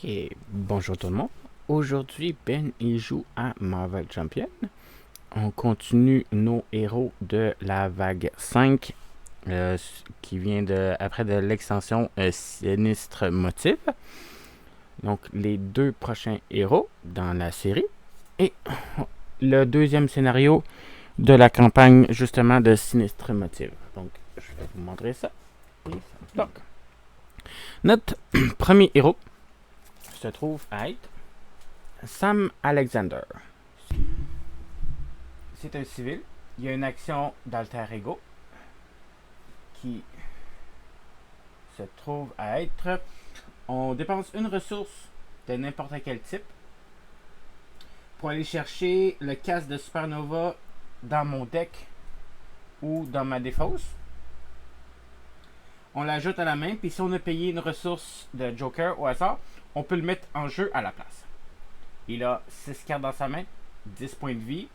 Ok, bonjour tout le monde. Aujourd'hui, Ben il joue à Marvel Champion. On continue nos héros de la vague 5 qui vient après de l'extension Sinistre Motif. Donc, les deux prochains héros dans la série. Et le deuxième scénario de la campagne justement de Sinistre Motif. Donc, je vais vous montrer ça. Donc, notre premier héros se trouve à être Sam Alexander. C'est un civil. Il y a une action d'alter ego qui se trouve à être on dépense une ressource de n'importe quel type pour aller chercher le casque de Supernova dans mon deck ou dans ma défausse. On l'ajoute à la main, puis si on a payé une ressource de Joker au hasard, on peut le mettre en jeu à la place. Il a 6 cartes dans sa main, 10 points de vie,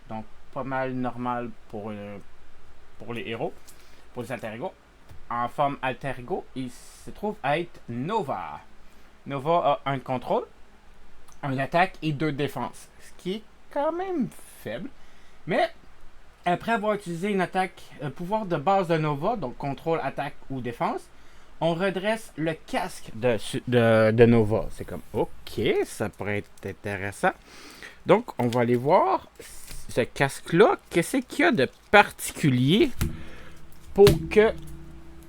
donc pas mal normal pour les héros, pour les alter ego. En forme alter ego, il se trouve à être Nova. Nova a un contrôle, une attaque et 2 défenses, ce qui est quand même faible. Mais après avoir utilisé une attaque, un pouvoir de base de Nova, donc contrôle, attaque ou défense, on redresse le casque de Nova. C'est comme, ok, ça pourrait être intéressant. Donc, on va aller voir ce casque-là. Qu'est-ce qu'il y a de particulier pour que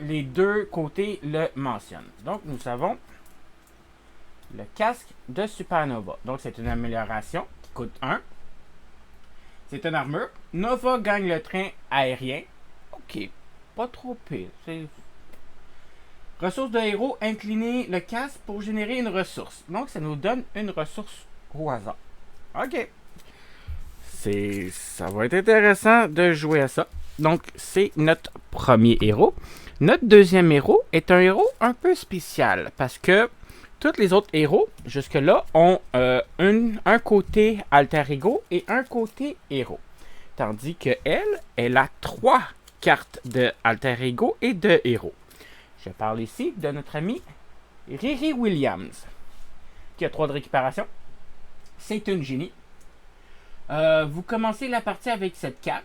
les deux côtés le mentionnent. Donc, nous avons le casque de Supernova. Donc, c'est une amélioration qui coûte 1. C'est une armure. Nova gagne le train aérien. Ok, pas trop pire. C'est ressource de héros, incliner le casque pour générer une ressource. Donc, ça nous donne une ressource au hasard. Ok. Ça va être intéressant de jouer à ça. Donc, c'est notre premier héros. Notre deuxième héros est un héros un peu spécial parce que tous les autres héros, jusque-là, ont un côté alter ego et un côté héros. Tandis que elle a 3 cartes de alter ego et de héros. Je parle ici de notre ami Riri Williams, qui a 3 de récupération. C'est une génie. Vous commencez la partie avec cette carte.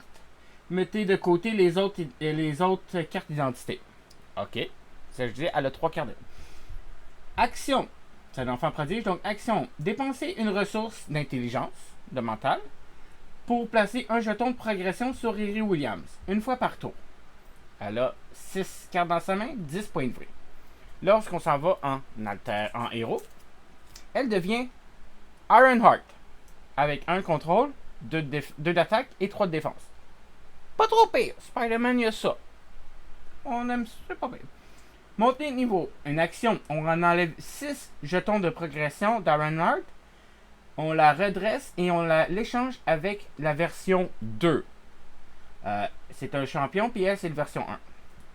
Mettez de côté les autres cartes d'identité. Ok. Ça, je dis, elle a 3 cartes. Action. C'est un enfant prodige. Donc, action. Dépenser une ressource d'intelligence, de mental, pour placer un jeton de progression sur Riri Williams. Une fois par tour. Elle a 6 cartes dans sa main, 10 points de vie. Lorsqu'on s'en va en héros, elle devient Ironheart. Avec un contrôle, 2 d'attaque et 3 de défense. Pas trop pire. Spider-Man, il y a ça. On aime ça, c'est pas pire. Montée de niveau. Une action. On en enlève 6 jetons de progression d'Ironheart. On la redresse et on l'échange avec la version 2. C'est un champion, puis elle, c'est la version 1.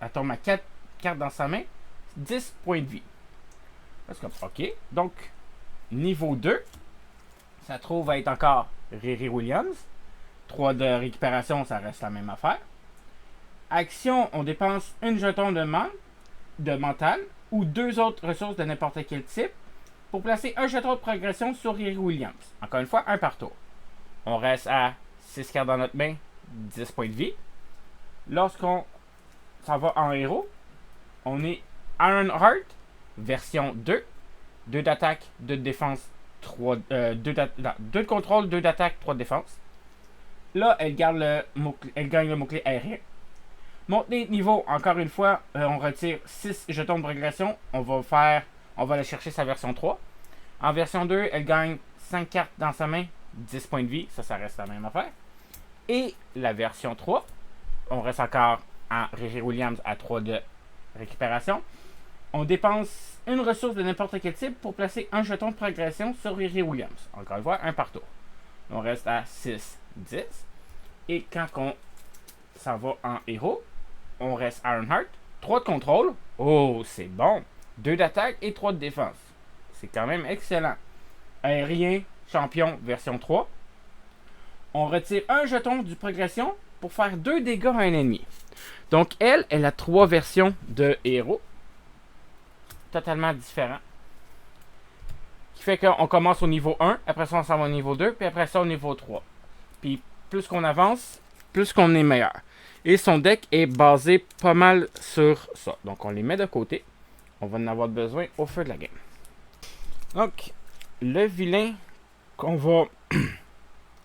Elle tombe à 4 cartes dans sa main. 10 points de vie. Parce que, ok. Donc, niveau 2. Ça trouve à être encore Riri Williams. 3 de récupération, ça reste la même affaire. Action, on dépense une jeton de mental ou 2 autres ressources de n'importe quel type pour placer un jeton de progression sur Riri Williams. Encore une fois, un par tour. On reste à 6 cartes dans notre main, 10 points de vie. Lorsqu'on s'en va en héros, on est Ironheart, version 2. 2 d'attaque, 2 de défense, 2 de contrôle, 2 d'attaque, 3 de défense. Là, elle gagne le mot-clé aérien. Montée de niveau, encore une fois, on retire 6 jetons de progression. On va aller chercher sa version 3. En version 2, elle gagne 5 cartes dans sa main, 10 points de vie. Ça reste la même affaire. Et la version 3, on reste encore en Riri Williams à 3 de récupération. On dépense une ressource de n'importe quel type pour placer un jeton de progression sur Riri Williams. Encore une fois, un par tour. On reste à 6, 10. Et quand on s'en va en héros, on reste Ironheart. 3 de contrôle. Oh, c'est bon. 2 d'attaque et 3 de défense. C'est quand même excellent. Aérien, champion, version 3. On retire un jeton du progression pour faire 2 dégâts à un ennemi. Donc, elle a 3 versions de héros. Totalement différents. qui fait qu'on commence au niveau 1, après ça on s'en va au niveau 2, puis après ça au niveau 3. Puis plus qu'on avance, plus qu'on est meilleur. Et son deck est basé pas mal sur ça. Donc on les met de côté. On va en avoir besoin au feu de la game. Donc, le vilain qu'on va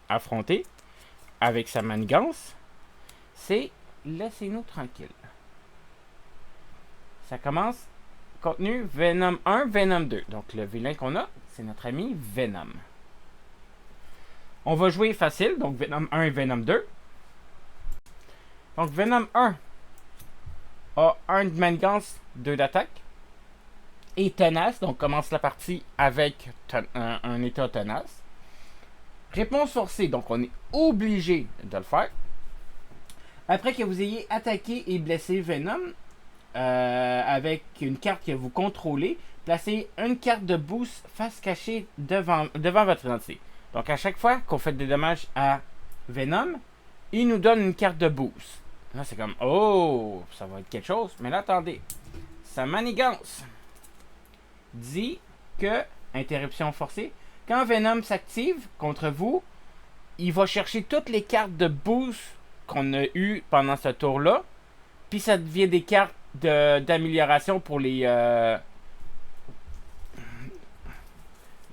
affronter avec sa manigance, c'est Laissez-nous tranquille. Ça commence contenu Venom 1, Venom 2. Donc le vilain qu'on a, c'est notre ami Venom. On va jouer facile, donc Venom 1 et Venom 2. Donc Venom 1 a 1 de manigance, 2 d'attaque. Et tenace, donc commence la partie avec un état tenace. Réponse forcée, donc on est obligé de le faire. Après que vous ayez attaqué et blessé Venom, avec une carte que vous contrôlez, placez une carte de boost face cachée devant votre identité. Donc à chaque fois qu'on fait des dommages à Venom, il nous donne une carte de boost. Là c'est comme, oh, ça va être quelque chose. Mais là attendez, sa manigance dit que, interruption forcée, quand Venom s'active contre vous, il va chercher toutes les cartes de boost qu'on a eues pendant ce tour-là, puis ça devient des cartes d'amélioration pour les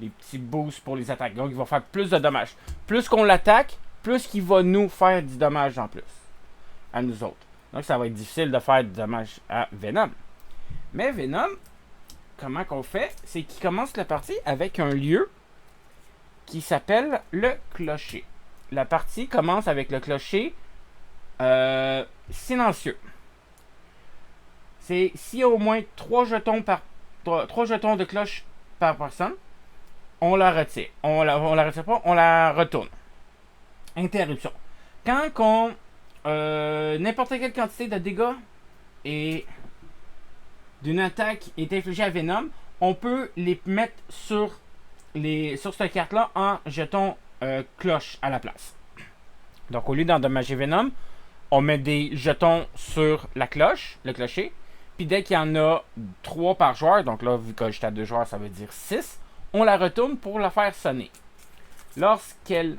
petits boosts pour les attaques. Donc il va faire plus de dommages. Plus qu'on l'attaque, plus qu'il va nous faire du dommage en plus. À nous autres. Donc ça va être difficile de faire du dommage à Venom. Mais Venom, comment qu'on fait, c'est qu'il commence la partie avec un lieu qui s'appelle le clocher. La partie commence avec le clocher silencieux. C'est s'il y a au moins 3 jetons de cloche par personne, on la retire. On la retire pas, on la retourne. Interruption. Quand n'importe quelle quantité de dégâts et d'une attaque est infligée à Venom, on peut les mettre sur cette carte-là en jetons cloche à la place. Donc au lieu d'endommager Venom, on met des jetons sur la cloche, le clocher. Puis dès qu'il y en a 3 par joueur, donc là vu que j'étais à 2 joueurs, ça veut dire 6, on la retourne pour la faire sonner. Lorsqu'elle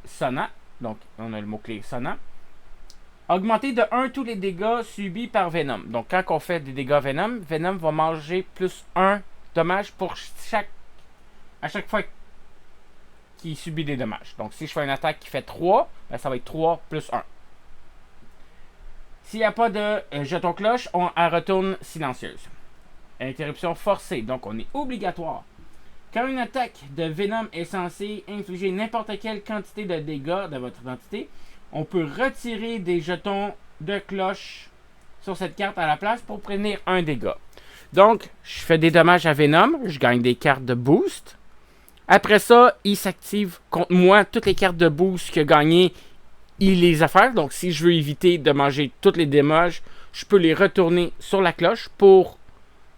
sonna, donc on a le mot-clé sonna, augmenter de 1 tous les dégâts subis par Venom. Donc quand on fait des dégâts Venom, Venom va manger plus 1 dommage pour à chaque fois qu'il subit des dommages. Donc si je fais une attaque qui fait 3, ben, ça va être 3 plus 1. S'il n'y a pas de jeton cloche, on retourne silencieuse. Interruption forcée, donc on est obligatoire. Quand une attaque de Venom est censée infliger n'importe quelle quantité de dégâts de votre identité, on peut retirer des jetons de cloche sur cette carte à la place pour prévenir un dégât. Donc, je fais des dommages à Venom, je gagne des cartes de boost. Après ça, il s'active contre moi. Toutes les cartes de boost qu'il a gagnées, il les a fait. Donc, si je veux éviter de manger tous les dommages, je peux les retourner sur la cloche pour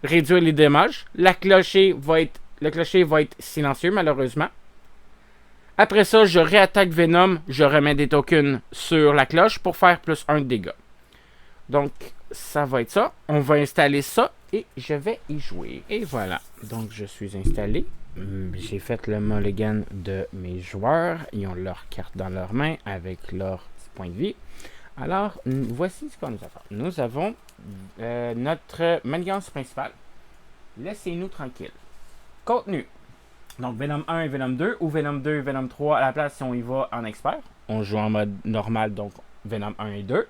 réduire les dommages. Le clocher va être silencieux, malheureusement. Après ça, je réattaque Venom, je remets des tokens sur la cloche pour faire plus 1 de dégâts. Donc, ça va être ça. On va installer ça et je vais y jouer. Et voilà. Donc, je suis installé. J'ai fait le mulligan de mes joueurs. Ils ont leur carte dans leurs mains avec leur petit point de vie. Alors, voici ce qu'on nous a fait. Nous avons notre manigance principale. Laissez-nous tranquille. Contenu. Donc, Venom 1 et Venom 2, ou Venom 2 et Venom 3 à la place si on y va en expert. On joue en mode normal, donc Venom 1 et 2.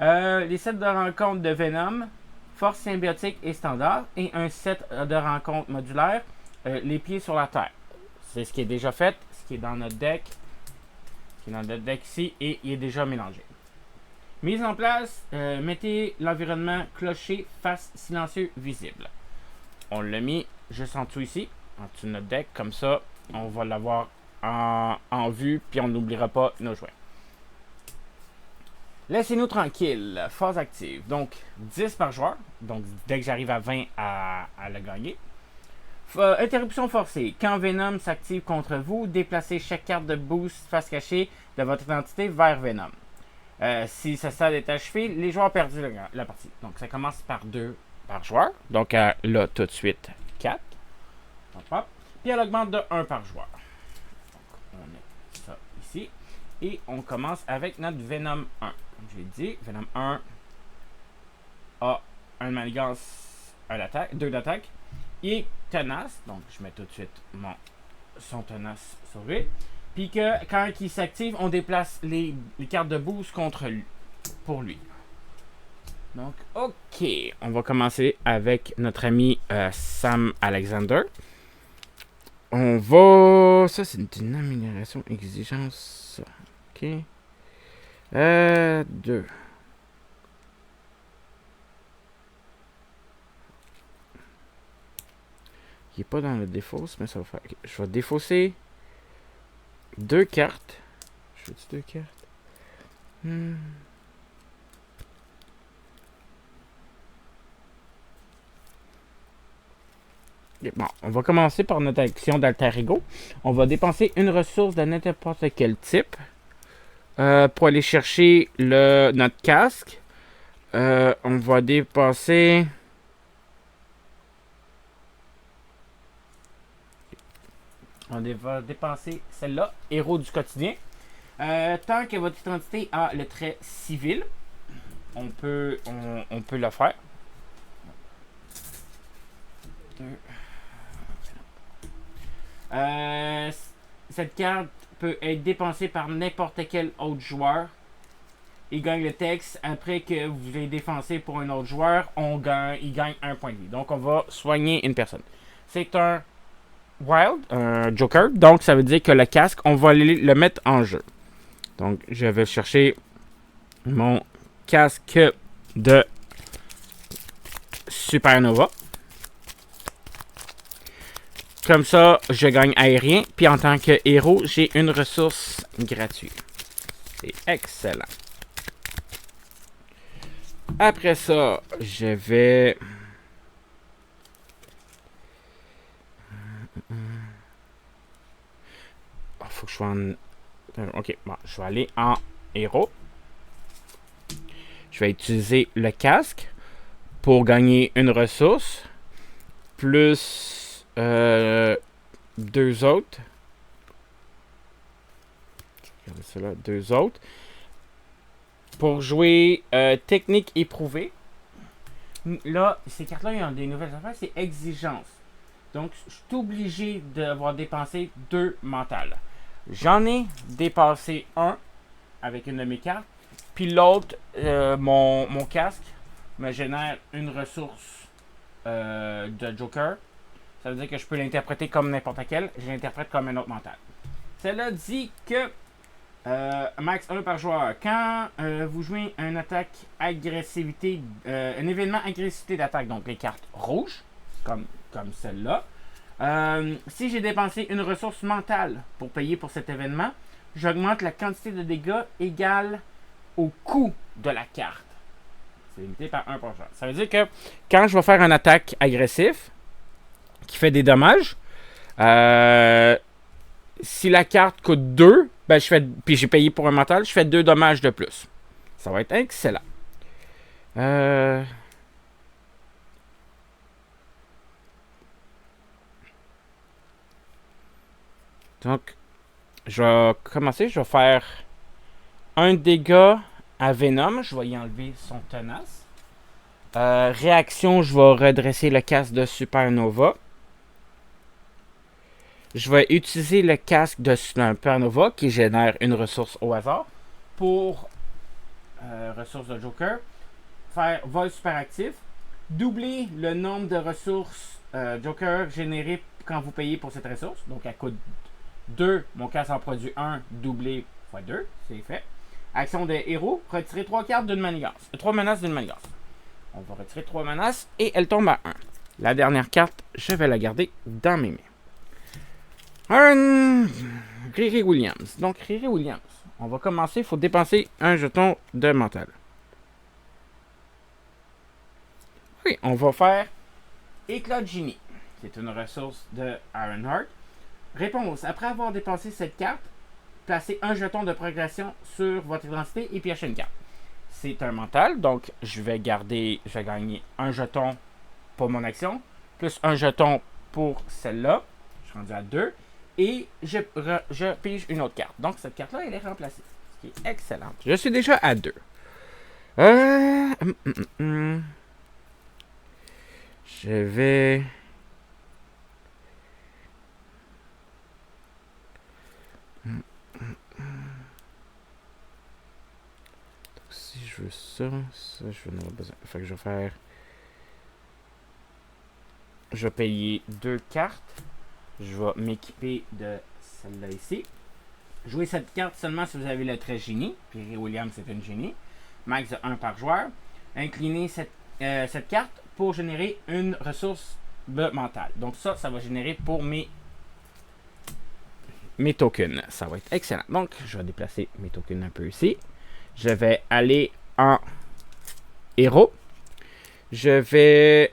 Les sets de rencontre de Venom, force symbiotique et standard, et un set de rencontre modulaire, les pieds sur la terre. C'est ce qui est déjà fait, ce qui est dans notre deck, ici, et il est déjà mélangé. Mise en place, mettez l'environnement clocher face silencieux visible. On l'a mis juste en dessous ici, en dessous de notre deck, comme ça, on va l'avoir en vue, puis on n'oubliera pas nos jouets. Laissez-nous tranquille, phase active, donc 10 par joueur, donc dès que j'arrive à 20 à le gagner. Interruption forcée, quand Venom s'active contre vous, déplacez chaque carte de boost face cachée de votre identité vers Venom. Si ce stade est achevé, les joueurs ont perdu la partie. Donc ça commence par 2 par joueur, donc là tout de suite 4. Puis elle augmente de 1 par joueur. Donc, on met ça ici. Et on commence avec notre Venom 1. Comme je l'ai dit, Venom 1 a un manigance, 2 d'attaque. Il est tenace. Donc, je mets tout de suite son tenace sur lui. Puis que quand il s'active, on déplace les cartes de boost contre lui. Pour lui. Donc, ok. On va commencer avec notre ami Sam Alexander. On va... Ça, c'est une amélioration exigence. Ok. 2. Il n'est pas dans le défausse, mais ça va faire... Okay. Je vais défausser 2 cartes. Je veux-tu 2 cartes? Bon, on va commencer par notre action d'alter ego. On va dépenser une ressource de n'importe quel type pour aller chercher notre casque. On va dépenser... On va dépenser celle-là, héros du quotidien. Tant que votre identité a le trait civil, on peut le faire. Cette carte peut être dépensée par n'importe quel autre joueur. Il gagne le texte. Après que vous l'ayez dépensé pour un autre joueur, il gagne 1 point de vie. Donc on va soigner une personne. C'est un Wild, un Joker. Donc ça veut dire que le casque, on va le mettre en jeu. Donc je vais chercher mon casque de Supernova. Comme ça, je gagne aérien. Puis en tant que héros, j'ai une ressource gratuite. C'est excellent. Après ça, je vais... faut que je sois en... Ok, bon, je vais aller en héros. Je vais utiliser le casque pour gagner une ressource. Plus 2 autres. Regardez cela, 2 autres. Pour jouer technique éprouvée. Là, ces cartes-là, ils ont des nouvelles affaires, c'est exigence. Donc, je suis obligé d'avoir dépensé 2 mentales. J'en ai dépassé un avec une de mes cartes. Puis l'autre, mon casque, me génère une ressource de Joker. Ça veut dire que je peux l'interpréter comme n'importe quelle. Je l'interprète comme un autre mental. Cela dit que max 1 par joueur. Quand vous jouez un attaque agressivité, un événement agressivité d'attaque, donc les cartes rouges, comme celle-là. Si j'ai dépensé une ressource mentale pour payer pour cet événement, j'augmente la quantité de dégâts égale au coût de la carte. C'est limité par 1 par joueur. Ça veut dire que quand je vais faire une attaque agressive qui fait des dommages, si la carte coûte 2, ben puis j'ai payé pour un mental, je fais 2 dommages de plus. Ça va être excellent. Donc, je vais commencer. Je vais faire un dégât à Venom. Je vais y enlever son tenace. Réaction, je vais redresser le casque de Supernova. Je vais utiliser le casque de Supernova qui génère une ressource au hasard pour ressource de Joker. Faire vol super actif. Doubler le nombre de ressources Joker générées quand vous payez pour cette ressource. Donc, elle coûte 2. Mon casque en produit 1. Doublé x 2. C'est fait. Action de héros. Retirer 3 cartes d'une manigance. 3 menaces d'une manigance. On va retirer 3 menaces et elle tombe à 1. La dernière carte, je vais la garder dans mes mains. Riri Williams. Donc, Riri Williams. On va commencer. Il faut dépenser un jeton de mental. Oui, on va faire Éclat de génie. C'est une ressource de Ironheart. Réponse. Après avoir dépensé cette carte, placez un jeton de progression sur votre identité et piochez une carte. C'est un mental, donc je vais gagner un jeton pour mon action, plus un jeton pour celle-là. Je suis rendu à 2. Et je pige une autre carte. Donc, cette carte-là, elle est remplacée. Ce qui est excellent. Je suis déjà à 2. Je vais... Donc, si je veux ça, je vais en avoir besoin. Fait que je vais faire... Je vais payer 2 cartes. Je vais m'équiper de celle-là ici. Jouez cette carte seulement si vous avez le trait génie. Puis Williams, c'est une génie. Max de 1 par joueur. Inclinez cette carte pour générer une ressource mentale. Donc ça va générer pour mes tokens. Ça va être excellent. Donc, je vais déplacer mes tokens un peu ici. Je vais aller en héros. Je vais...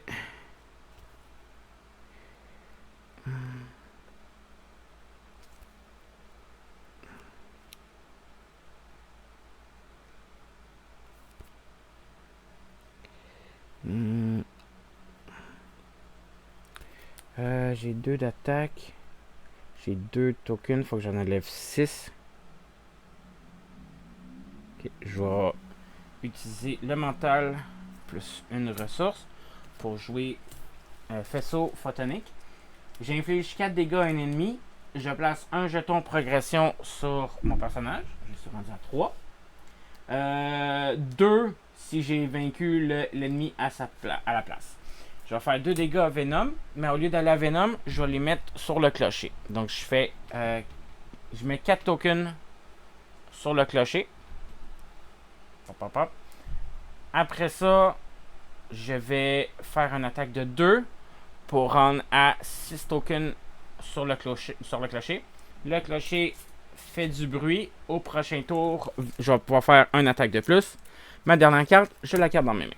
j'ai 2 d'attaque. J'ai 2 tokens. Il faut que j'en enlève 6. Okay, je vais utiliser le mental plus une ressource pour jouer faisceau photonique. J'inflige 4 dégâts à un ennemi. Je place un jeton progression sur mon personnage. Je suis rendu à 3. 2 si j'ai vaincu l'ennemi à la place. Je vais faire 2 dégâts à Venom, mais au lieu d'aller à Venom, je vais les mettre sur le clocher. Donc je fais... je mets 4 tokens sur le clocher. Hop, hop, hop. Après ça, je vais faire une attaque de 2 pour rendre à 6 tokens sur le clocher. Le clocher fait du bruit. Au prochain tour, je vais pouvoir faire une attaque de plus. Ma dernière carte, je la garde dans mes mains.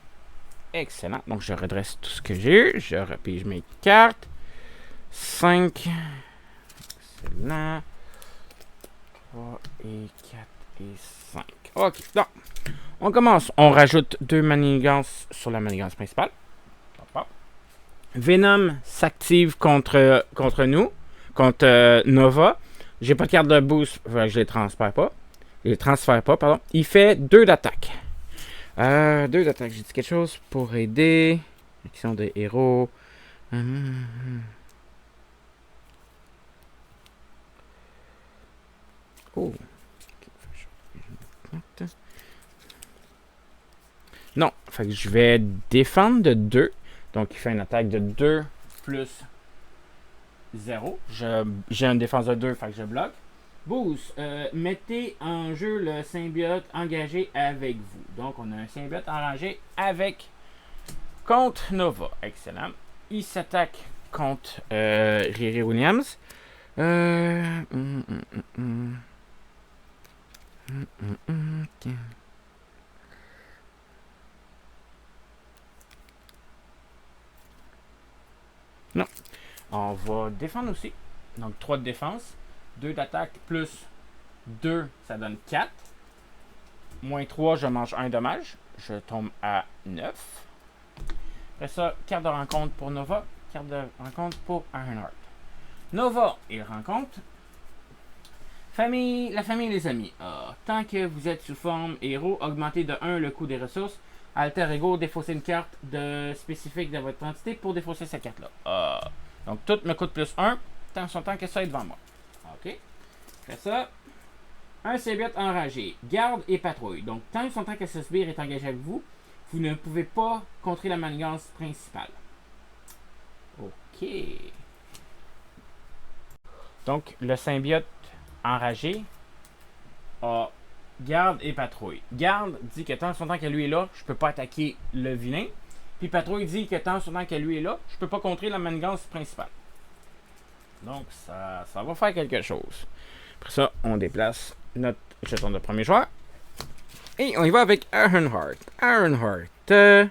Excellent. Donc, je redresse tout ce que j'ai eu. Je repige mes cartes. 5. Excellent. 3 et 4 et 5. Ok. Donc, on commence. On rajoute 2 manigances sur la manigance principale. Hop, hop. Venom s'active contre nous. Contre Nova. J'ai pas de carte de boost. Je les transfère pas. Pardon. Il fait 2 d'attaque. 2 d'attaque. J'ai dit quelque chose pour aider. Action de héros. Oh. Non. Fait que je vais défendre de 2. Donc, il fait une attaque de 2 plus 0. J'ai une défense de 2, fait que je bloque. Boost. Mettez en jeu le symbiote engagé avec vous. Donc, on a un symbiote engagé contre Nova. Excellent. Il s'attaque contre Riri Williams. Non. On va défendre aussi. Donc 3 de défense. 2 d'attaque plus 2, ça donne 4. Moins 3, je mange 1 dommage. Je tombe à 9. Après ça, carte de rencontre pour Nova. Carte de rencontre pour Ironheart. Nova, il rencontre. La famille et les amis. Tant que vous êtes sous forme héros, augmentez de 1 le coût des ressources. Alter Ego, défausser une carte spécifique de votre entité pour défausser cette carte-là. Donc, tout me coûte plus 1, tant que ça est devant moi. OK. Après ça, un symbiote enragé. Garde et patrouille. Donc, tant que ce sbire est engagé avec vous, vous ne pouvez pas contrer la manigance principale. OK. Donc, le symbiote enragé a garde et patrouille. Garde dit que tant que lui est là, je peux pas attaquer le vilain. Puis patrouille dit que tant que lui est là, je peux pas contrer la manigance principale. Donc ça va faire quelque chose. Après ça, on déplace notre jeton de premier joueur. Et on y va avec Ironheart. Je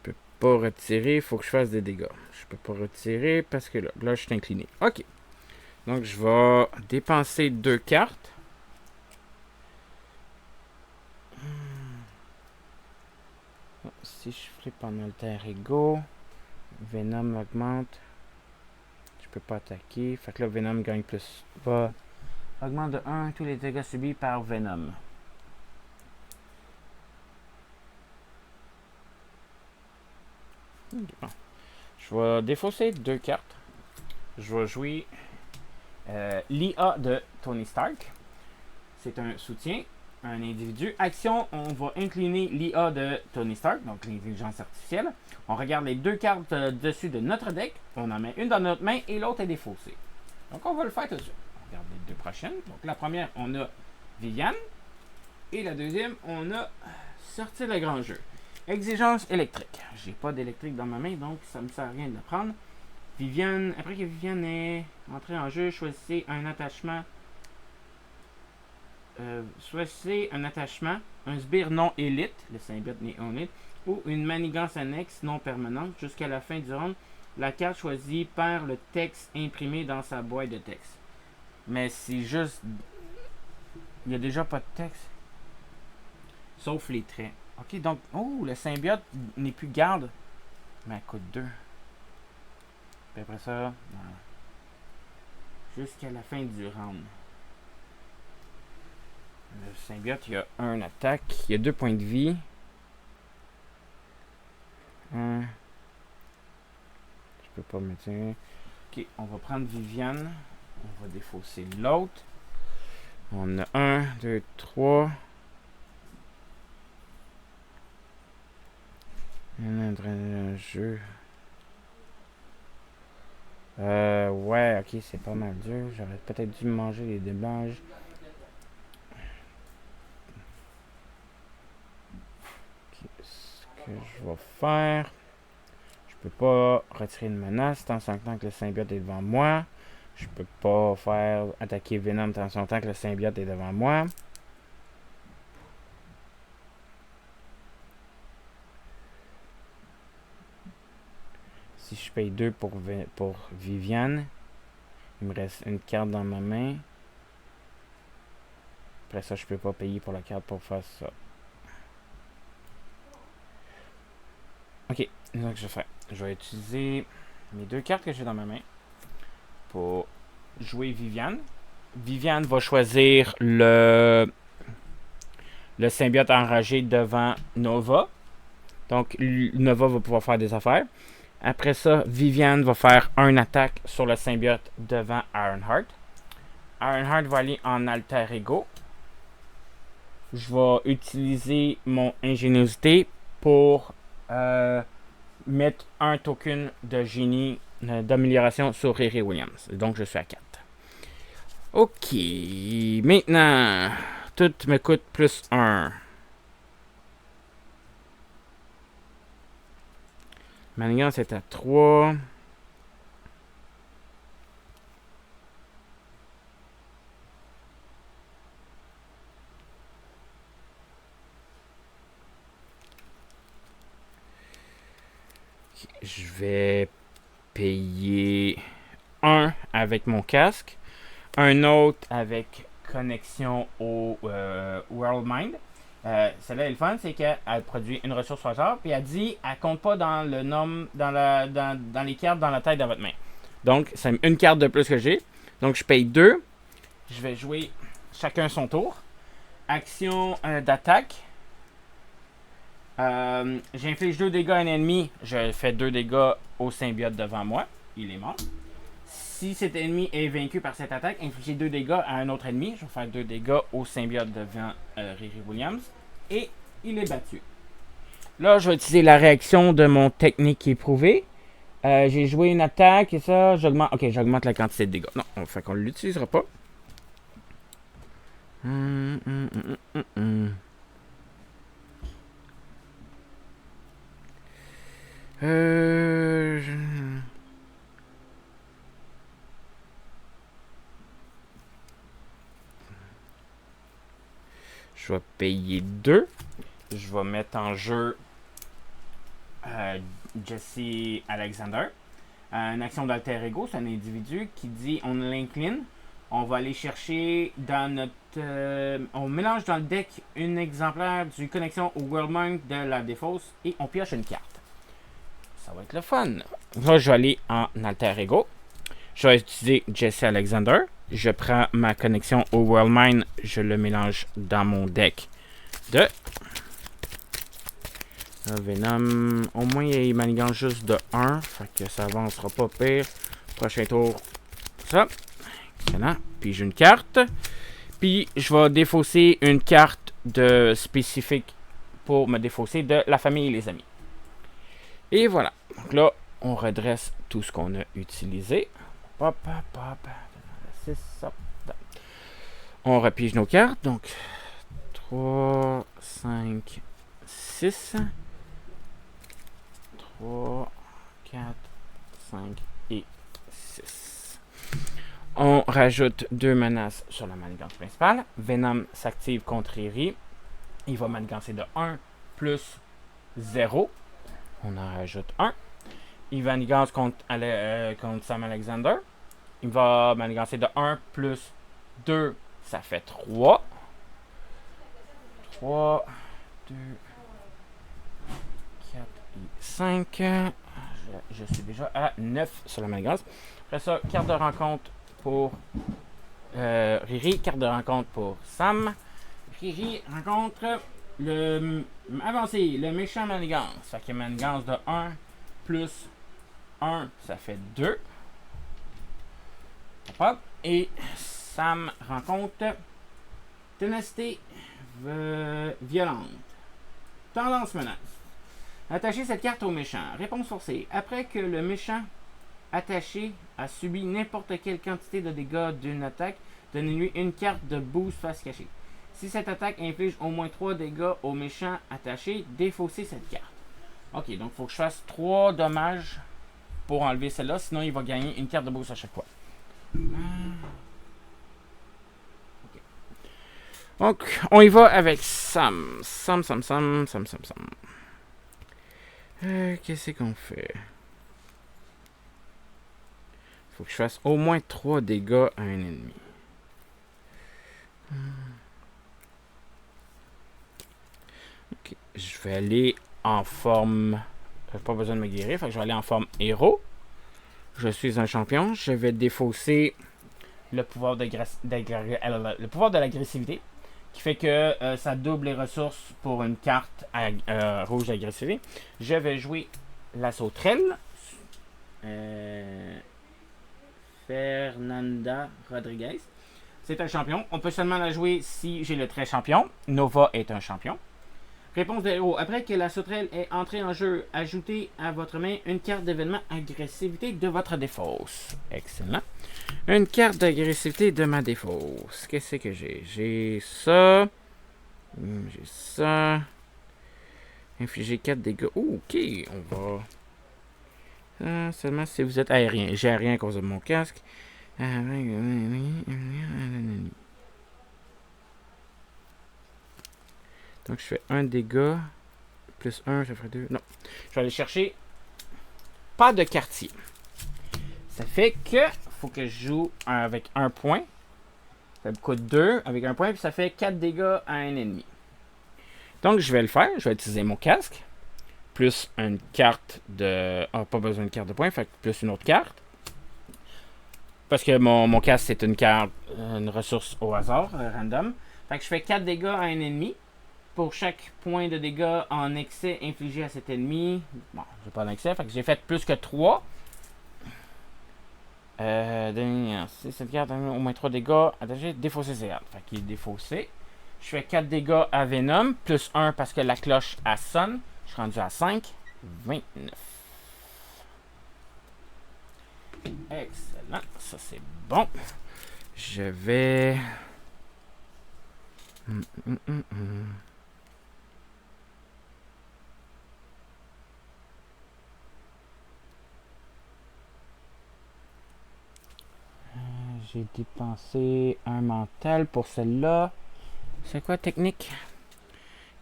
peux pas retirer, il faut que je fasse des dégâts. Je peux pas retirer parce que là je suis incliné. Ok. Donc je vais dépenser 2 cartes. si je flippe en alter ego, Venom augmente. Je peux pas attaquer. Fait que là, Venom gagne plus. Va. Augmente de 1 tous les dégâts subis par Venom. Bon. Je vais défausser 2 cartes. Je vais jouer l'IA de Tony Stark. C'est un soutien, un individu. Action, on va incliner l'IA de Tony Stark, donc l'intelligence artificielle. On regarde les 2 cartes dessus de notre deck. On en met une dans notre main et l'autre est défaussée. Donc on va le faire tout de suite. On regarde les 2 prochaines. Donc la première, on a Viviane. Et la deuxième, on a sorti le grand jeu. Exigence électrique. J'ai pas d'électrique dans ma main, donc ça me sert à rien de la prendre. Viviane, après que Viviane est entrée en jeu, choisissez un attachement. Choisissez un attachement, un sbire non élite, le symbiote non élite, ou une manigance annexe non permanente jusqu'à la fin du round. La carte choisie perd le texte imprimé dans sa boîte de texte. Mais c'est juste. Il n'y a déjà pas de texte. Sauf les traits. Ok, donc. Oh, le symbiote n'est plus garde. Mais elle coûte 2. Puis après ça. Voilà. Jusqu'à la fin du round. Le symbiote, il y a 1 attaque. Il y a 2 points de vie. Je peux pas mettre. Ok, on va prendre Viviane. On va défausser l'autre. On a 1, 2, 3. Un jeu. Ouais, ok, c'est pas mal dur. J'aurais peut-être dû manger les dommages. Okay, ce que je vais faire. Je peux pas retirer une menace tant son temps que le symbiote est devant moi. Je peux pas faire attaquer Venom tant son temps que le symbiote est devant moi. Si je paye 2 pour Viviane, il me reste une carte dans ma main. Après ça, je peux pas payer pour la carte pour faire ça. Ok, c'est ça que je vais faire. Je vais utiliser mes 2 cartes que j'ai dans ma main pour jouer Viviane. Viviane va choisir le symbiote enragé devant Nova. Donc, Nova va pouvoir faire des affaires. Après ça, Viviane va faire une attaque sur le symbiote devant Ironheart. Ironheart va aller en alter ego. Je vais utiliser mon ingéniosité pour mettre un token de génie d'amélioration sur Riri Williams. Donc, je suis à 4. Ok. Maintenant, tout me coûte plus 1. Manigance est à 3. Je vais payer 1 avec mon casque, un autre avec connexion au World Mind. Celle-là est le fun, c'est qu'elle produit une ressource au hasard, puis elle dit elle compte pas dans le nom, dans les cartes dans la tête de votre main. Donc, c'est une carte de plus que j'ai. Donc, je paye 2. Je vais jouer chacun son tour. Action d'attaque. J'inflige 2 dégâts à un ennemi. Je fais 2 dégâts au symbiote devant moi. Il est mort. Si cet ennemi est vaincu par cette attaque, infligez 2 dégâts à un autre ennemi. Je vais faire 2 dégâts au symbiote devant Riri Williams. Et il est battu. Là, je vais utiliser la réaction de mon technique éprouvée. J'ai joué une attaque et ça, j'augmente. Ok, j'augmente la quantité de dégâts. Non, fait qu'on ne l'utilisera pas. Je vais payer 2. Je vais mettre en jeu Jesse Alexander. Une action d'alter ego, c'est un individu qui dit on l'incline. On va aller chercher dans notre... on mélange dans le deck un exemplaire du connexion au World Mind de la défausse et on pioche une carte. Ça va être le fun. Là, je vais aller en Alter Ego. Je vais utiliser Jesse Alexander. Je prends ma connexion au World Mind. Je le mélange dans mon deck de... Venom. Au moins, il manigance juste de 1. Fait que ça avancera pas pire. Prochain tour. Ça. Excellent. Puis j'ai une carte. Puis je vais défausser une carte de spécifique pour me défausser de la famille et les amis. Et voilà. Donc là, on redresse tout ce qu'on a utilisé. Hop, hop, hop. 6, hop. On repige nos cartes. Donc 3, 5, 6. 3, 4, 5 et 6. On rajoute 2 menaces sur la manigance principale. Venom s'active contre Riri. Il va manigancer de 1 plus 0. On en rajoute 1. Il manigance contre Sam Alexander. Il va manigancer de 1 plus 2. Ça fait 3. 3, 2, 4 et 5. Je suis déjà à 9 sur la manigance. Après ça, carte de rencontre pour Riri, carte de rencontre pour Sam. Riri rencontre le avancé, le méchant manigance. Fait qu'il y a manigance de 1 plus 1, ça fait 2. Hop. Et Sam rencontre ténacité violente. Tendance menace. Attachez cette carte au méchant. Réponse forcée. Après que le méchant attaché a subi n'importe quelle quantité de dégâts d'une attaque, donnez-lui une carte de boost face cachée. Si cette attaque inflige au moins 3 dégâts au méchant attaché, défaussez cette carte. Ok, donc il faut que je fasse 3 dommages pour enlever celle-là, sinon il va gagner une carte de boost à chaque fois. Okay. Donc, on y va avec Sam. Sam. Qu'est-ce qu'on fait? Faut que je fasse au moins 3 dégâts à un ennemi. Ok, je vais aller en forme... J'ai pas besoin de me guérir, fait que je vais aller en forme héros. Je suis un champion. Je vais défausser le pouvoir de l'agressivité, qui fait que ça double les ressources pour une carte rouge d'agressivité. Je vais jouer la sauterelle. Fernanda Rodriguez. C'est un champion. On peut seulement la jouer si j'ai le trait champion. Nova est un champion. Réponse de héros. Après que la sauterelle est entrée en jeu, ajoutez à votre main une carte d'événement agressivité de votre défausse. Excellent. Une carte d'agressivité de ma défausse. Qu'est-ce que j'ai? J'ai ça. J'ai ça. Infliger 4 dégâts. Oh, ok, on va... seulement si vous êtes aérien. J'ai aérien à cause de mon casque. Donc je fais 1 dégât. Plus 1, ça ferait 2. Non. Je vais aller chercher pas de quartier. Ça fait que faut que je joue avec 1 point. Ça me coûte 2 avec 1 point. Puis ça fait 4 dégâts à un ennemi. Donc je vais le faire. Je vais utiliser mon casque. Plus une carte de... Ah, pas besoin de carte de points. Fait que plus une autre carte. Parce que mon casque, c'est une carte, une ressource au hasard, random. Fait que je fais 4 dégâts à un ennemi. Pour chaque point de dégâts en excès infligé à cet ennemi. Bon, j'ai pas d'excès. Fait que j'ai fait plus que 3. Si cette carte a au moins 3 dégâts, attaché, défausser ses cartes. Fait qu'il est défaussé. Je fais 4 dégâts à Venom. Plus 1 parce que la cloche a sonne. Je suis rendu à 5. 29. Excellent. Ça, c'est bon. Je vais... J'ai dépensé un mental pour celle-là. C'est quoi technique?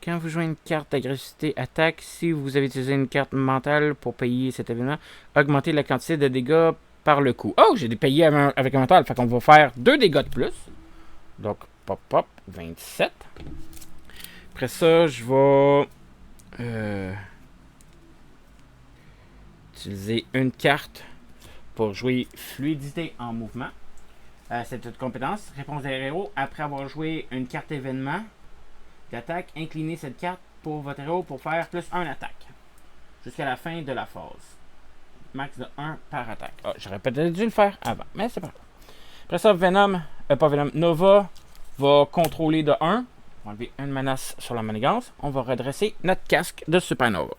Quand vous jouez une carte d'agressivité attaque, si vous avez utilisé une carte mentale pour payer cet événement, augmentez la quantité de dégâts par le coup. Oh, j'ai payé avec un mental. Fait qu'on va faire 2 dégâts de plus. Donc, pop, pop, 27. Après ça, je vais utiliser une carte pour jouer fluidité en mouvement. C'est une compétence. Réponse des héros. Après avoir joué une carte événement d'attaque, inclinez cette carte pour votre héros pour faire plus 1 attaque. Jusqu'à la fin de la phase. Max de 1 par attaque. Oh, j'aurais peut-être dû le faire avant, mais c'est pas grave. Après ça, Nova va contrôler de 1. On va enlever une menace sur la manigance. On va redresser notre casque de Supernova.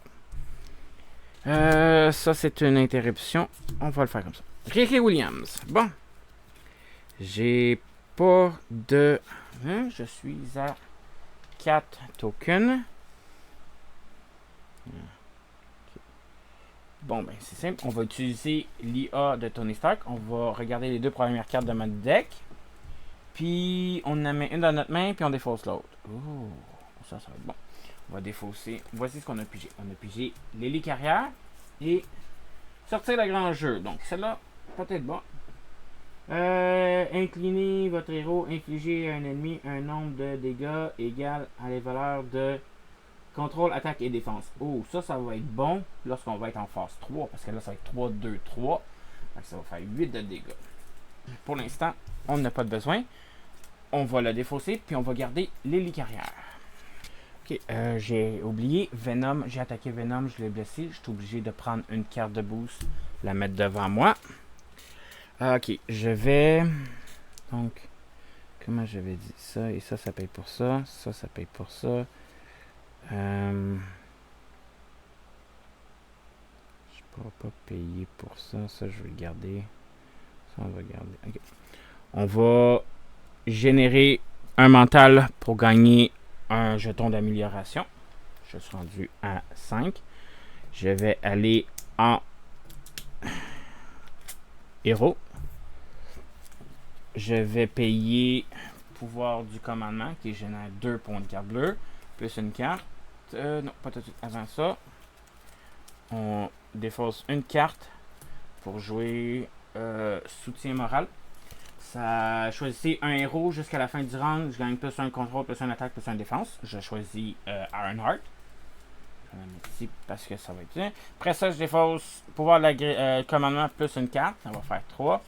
Ça, c'est une interruption. On va le faire comme ça. Riri Williams. Bon. J'ai pas de... je suis à 4 tokens. Bon, ben, c'est simple. On va utiliser l'IA de Tony Stark. On va regarder les 2 premières cartes de notre deck. Puis, on en met une dans notre main, puis on défausse l'autre. Oh, ça va être bon. On va défausser. Voici ce qu'on a pigé. On a pigé l'hélicarrière et sortir le grand jeu. Donc, celle-là, peut-être bon. Inclinez votre héros, infligez à un ennemi un nombre de dégâts égal à les valeurs de contrôle, attaque et défense. Oh, ça va être bon lorsqu'on va être en phase 3, parce que là, ça va être 3, 2, 3. Donc, ça va faire 8 de dégâts. Pour l'instant, on n'a pas de besoin. On va le défausser, puis on va garder l'hélicarrière. Ok, j'ai oublié Venom. J'ai attaqué Venom, je l'ai blessé. Je suis obligé de prendre une carte de boost, la mettre devant moi. Ok, je vais... Donc, comment j'avais dit ça? Et ça paye pour ça. Ça paye pour ça. Je ne pourrais pas payer pour ça. Ça, je vais le garder. Ça, on va garder. Okay. On va générer un mental pour gagner un jeton d'amélioration. Je suis rendu à 5. Je vais aller en héros. Je vais payer pouvoir du commandement qui génère 2 points de carte bleue. Plus une carte. Non, pas tout de suite. Avant ça, on défausse une carte pour jouer soutien moral. Ça choisit un héros jusqu'à la fin du round. Je gagne plus un contrôle, plus un attaque, plus un défense. Je choisis Ironheart. Je vais la mettre ici parce que ça va être bien. Après ça, je défausse pouvoir de commandement plus une carte. Ça va faire 3.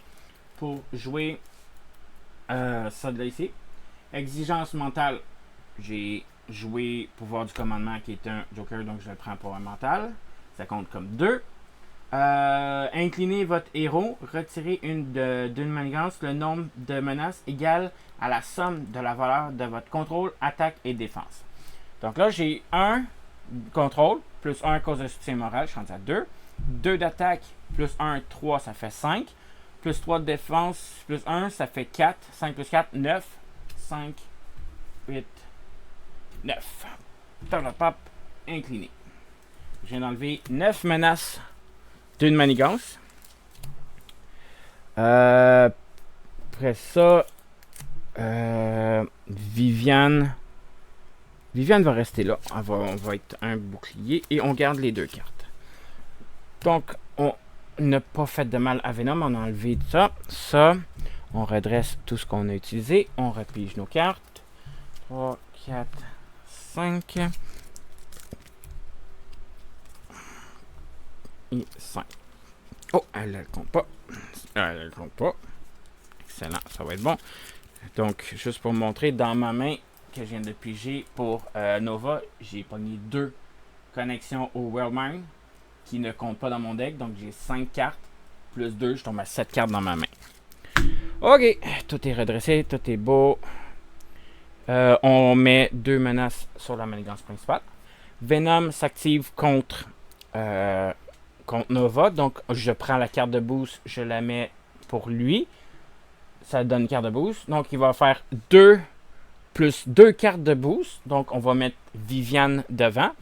Pour jouer ça de là ici. Exigence mentale. J'ai joué pouvoir du commandement qui est un joker, donc je le prends pour un mental. Ça compte comme 2. Inclinez votre héros. Retirez d'une manigance le nombre de menaces égal à la somme de la valeur de votre contrôle, attaque et défense. Donc là, j'ai 1 contrôle, plus 1 à cause de soutien moral, je suis rendu à 2. 2 d'attaque, plus 1, 3, ça fait 5. Plus 3 de défense, plus 1, ça fait 4. 5 plus 4, 9. 5, 8, 9. Pop, incliné. Je viens d'enlever 9 menaces d'une manigance. Après ça, Viviane va rester là. On va être un bouclier et on garde les 2 cartes. Donc, on n'a pas fait de mal à Venom. On a enlevé ça. Ça, on redresse tout ce qu'on a utilisé. On repige nos cartes. 3, 4, 5. Et 5. Oh, elle ne compte pas. Elle ne compte pas. Excellent, ça va être bon. Donc, juste pour vous montrer, dans ma main que je viens de piger pour Nova, j'ai pogné 2 connexions au Worldmine qui ne comptent pas dans mon deck. Donc, j'ai 5 cartes plus 2, je tombe à 7 cartes dans ma main. Ok, tout est redressé, tout est beau. On met 2 menaces sur la manigance principale. Venom s'active contre Nova. Donc, je prends la carte de boost, je la mets pour lui. Ça donne une carte de boost. Donc, il va faire 2 plus 2 cartes de boost. Donc, on va mettre Viviane devant.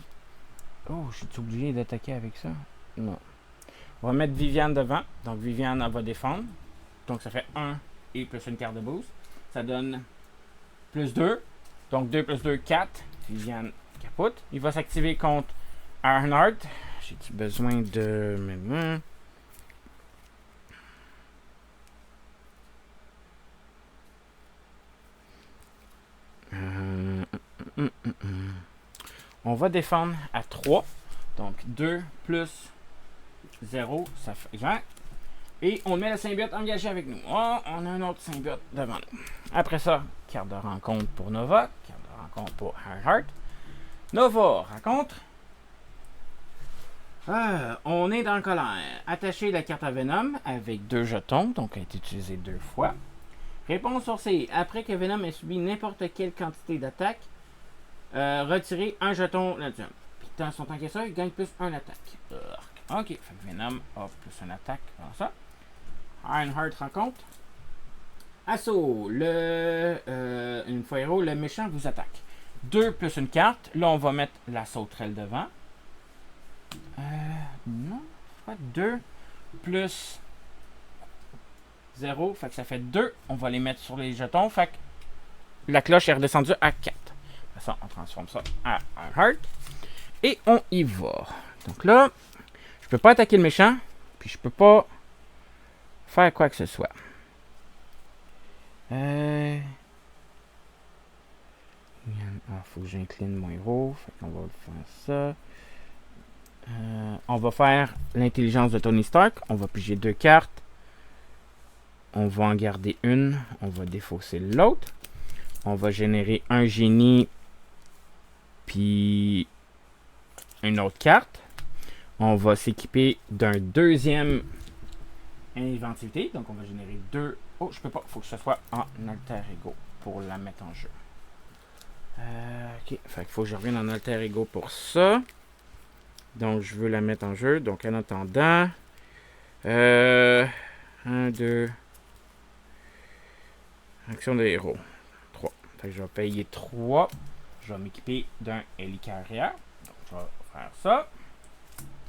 Oh, je suis obligé d'attaquer avec ça? Non. On va mettre Viviane devant. Donc, Viviane, elle va défendre. Donc, ça fait 1 et plus une carte de boost. Ça donne plus 2. Donc, 2 plus 2, 4. Viviane capote. Il va s'activer contre Ironheart. J'ai-tu besoin de... On va défendre à 3. Donc 2 plus 0, ça fait 20. Et on met le symbiote engagé avec nous. Oh, on a un autre symbiote devant nous. Après ça, carte de rencontre pour Nova, carte de rencontre pour Ironheart. Nova rencontre. On est dans le colère. Attacher la carte à Venom avec 2 jetons, donc elle est utilisée 2 fois. Réponse sourcée. Après que Venom ait subi n'importe quelle quantité d'attaque, retirer un jeton là-dessus. Puis dans son encaisseur, il gagne plus 1 attaque. Ok, fait que Venom a plus 1 attaque. Voilà ça. Ironheart rencontre. Assaut. Une fois héros, le méchant vous attaque. 2 plus une carte. Là, on va mettre la sauterelle devant. Non. 2 plus 0. Fait que ça fait 2. On va les mettre sur les jetons. Fait que la cloche est redescendue à 4. Ça, on transforme ça à Ironheart. Et on y va. Donc là, je peux pas attaquer le méchant. Puis je peux pas faire quoi que ce soit. Faut que j'incline mon héros. Fait qu'on va faire ça. On va faire l'intelligence de Tony Stark. On va piger 2 cartes. On va en garder une. On va défausser l'autre. On va générer un génie. Puis une autre carte. On va s'équiper d'un deuxième inventivité. Donc on va générer 2. Oh, je peux pas. Faut que ce soit en alter ego pour la mettre en jeu. Ok. Fait qu'il faut que je revienne en alter ego pour ça. Donc je veux la mettre en jeu. Donc en attendant. 1, 2. Action de héros. 3. Fait que je vais payer 3. Je vais m'équiper d'un hélicarrier. Donc je vais faire ça.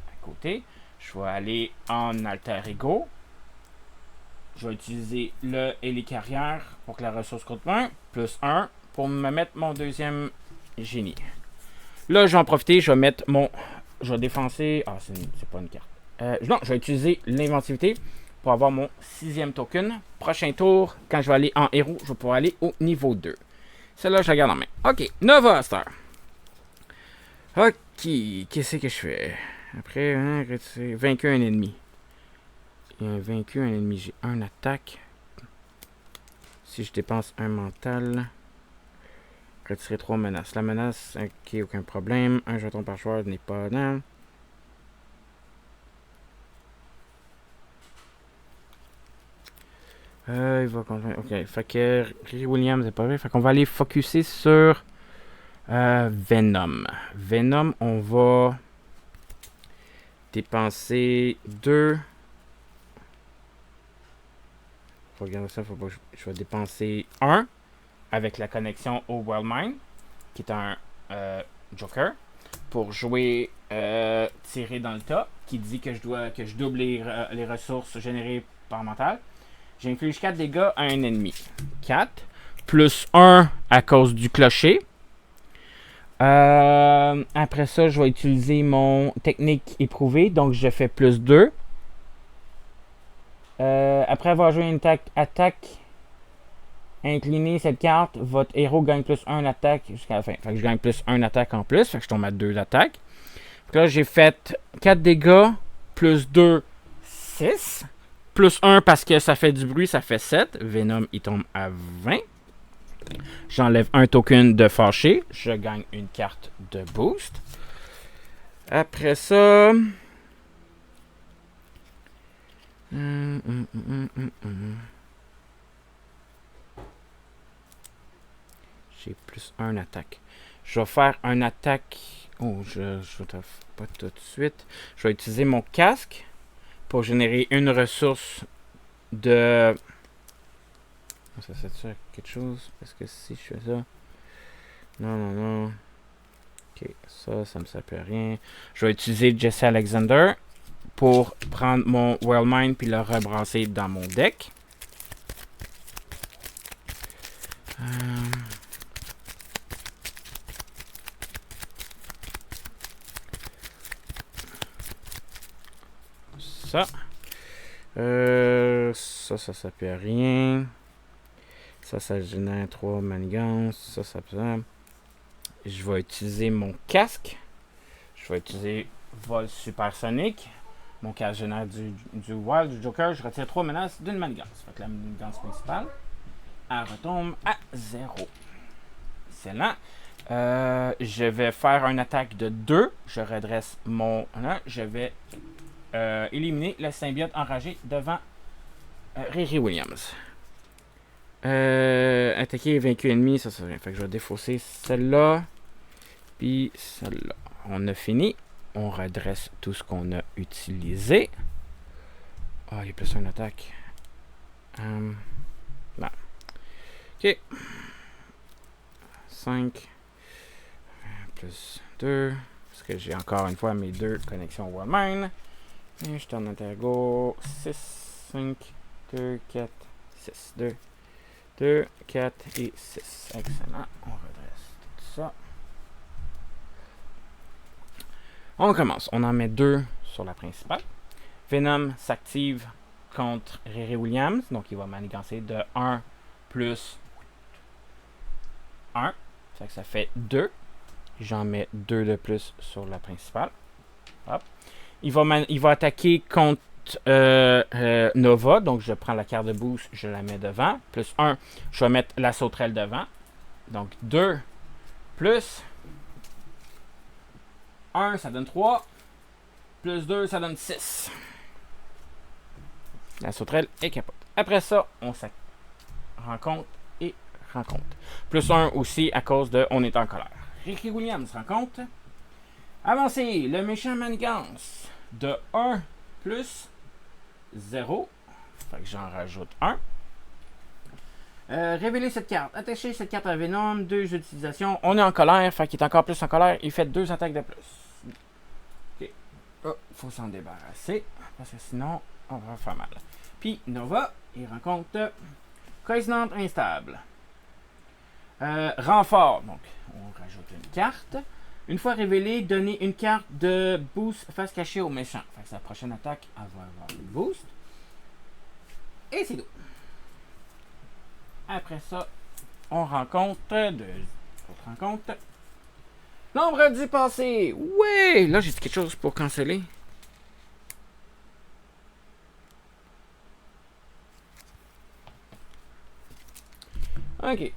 À côté. Je vais aller en alter ego. Je vais utiliser le hélicarrier pour que la ressource coûte 1. Plus 1 pour me mettre mon deuxième génie. Là, je vais en profiter. Je vais mettre mon... Je vais défoncer... Ah, c'est pas une carte. Non, je vais utiliser l'inventivité pour avoir mon 6e token. Prochain tour, quand je vais aller en héros, je vais pouvoir aller au niveau 2. Celle-là, je la garde en main. Ok, Nova Star. Ok, qu'est-ce que je fais? Après, vaincu un ennemi. Vaincu un ennemi. J'ai 1 attaque. Si je dépense un mental, retirer 3 menaces. La menace, ok, aucun problème. Un jeton par joueur n'est pas dans. Il va continuer. Ok, fait que Riri Williams n'est pas vrai. Fait qu'on va aller focuser sur Venom. Venom, on va dépenser 2. Regarde ça, faut pas que je vais dépenser 1 avec la connexion au Wildmine, qui est un Joker, pour jouer tirer dans le tas, qui dit que je double les ressources générées par mental. J'inflige 4 dégâts à un ennemi. 4. Plus 1 à cause du clocher. Après ça, je vais utiliser mon technique éprouvée. Donc, je fais plus 2. Après avoir joué une attaque inclinée cette carte, votre héros gagne plus 1 attaque jusqu'à la fin. Fait que je gagne plus 1 attaque en plus. Fait que je tombe à 2 attaques. Donc là, j'ai fait 4 dégâts. Plus 2, 6. Plus 1 parce que ça fait du bruit, ça fait 7. Venom, il tombe à 20. J'enlève un token de fâché. Je gagne une carte de boost. Après ça... J'ai plus 1 attaque. Je vais faire un attaque... Oh, je vais pas tout de suite. Je vais utiliser mon casque pour générer une ressource de... Ça sert quelque chose? Parce que si je fais ça... Non. Ok, ça me sert plus à rien. Je vais utiliser Jesse Alexander pour prendre mon Wildmine puis le rebrasser dans mon deck. Ça. Ça sert plus à rien. Ça génère 3 manigances. Ça. je vais utiliser mon casque. Je vais utiliser vol supersonique. Mon casque génère du wild, du joker. Je retire 3 menaces d'une manigance. Fait que la manigance principale, elle retombe à 0. Excellent. Je vais faire une attaque de 2. Je redresse mon 1. Je vais éliminer le symbiote enragé devant Riri Williams. Attaquer et vaincu ennemi, ça c'est rien. Fait que je vais défausser celle-là. Puis celle-là. On a fini. On redresse tout ce qu'on a utilisé. Ah, il y a plus une attaque. Non. Ok. 5. Plus 2. Parce que j'ai encore une fois mes 2 connexions Wallmine. Et je tourne intergo. 6, 5, 2, 4, 6. 2, 4 et 6. Excellent. On redresse tout ça. On commence. On en met 2 sur la principale. Venom s'active contre Riri Williams. Donc, il va manigancer de 1 plus 1. Ça fait 2. J'en mets 2 de plus sur la principale. Hop. Il va attaquer contre Nova. Donc, je prends la carte de boost, je la mets devant. Plus 1, je vais mettre la sauterelle devant. Donc, 2 plus 1, ça donne 3. Plus 2, ça donne 6. La sauterelle est capote. Après ça, on se rencontre et rencontre. Plus 1 aussi à cause de on est en colère. Riri Williams rencontre. Avancez, le méchant manigance de 1 plus 0. Fait que j'en rajoute 1. Révéler cette carte. Attacher cette carte à Venom. 2 utilisations. On est en colère. Fait qu'il est encore plus en colère. Il fait 2 attaques de plus. Ok. Oh, faut s'en débarrasser. Parce que sinon, on va faire mal. Puis Nova, il rencontre coïncidente instable. Renfort. Donc, on rajoute une carte. Une fois révélée, donnez une carte de boost face cachée au méchant. Fait que sa prochaine attaque, elle va avoir le boost. Et c'est tout. Après ça, on rencontre autre rencontre. L'ombre du passé. Ouais! Là, j'ai dit quelque chose pour canceller. Ok.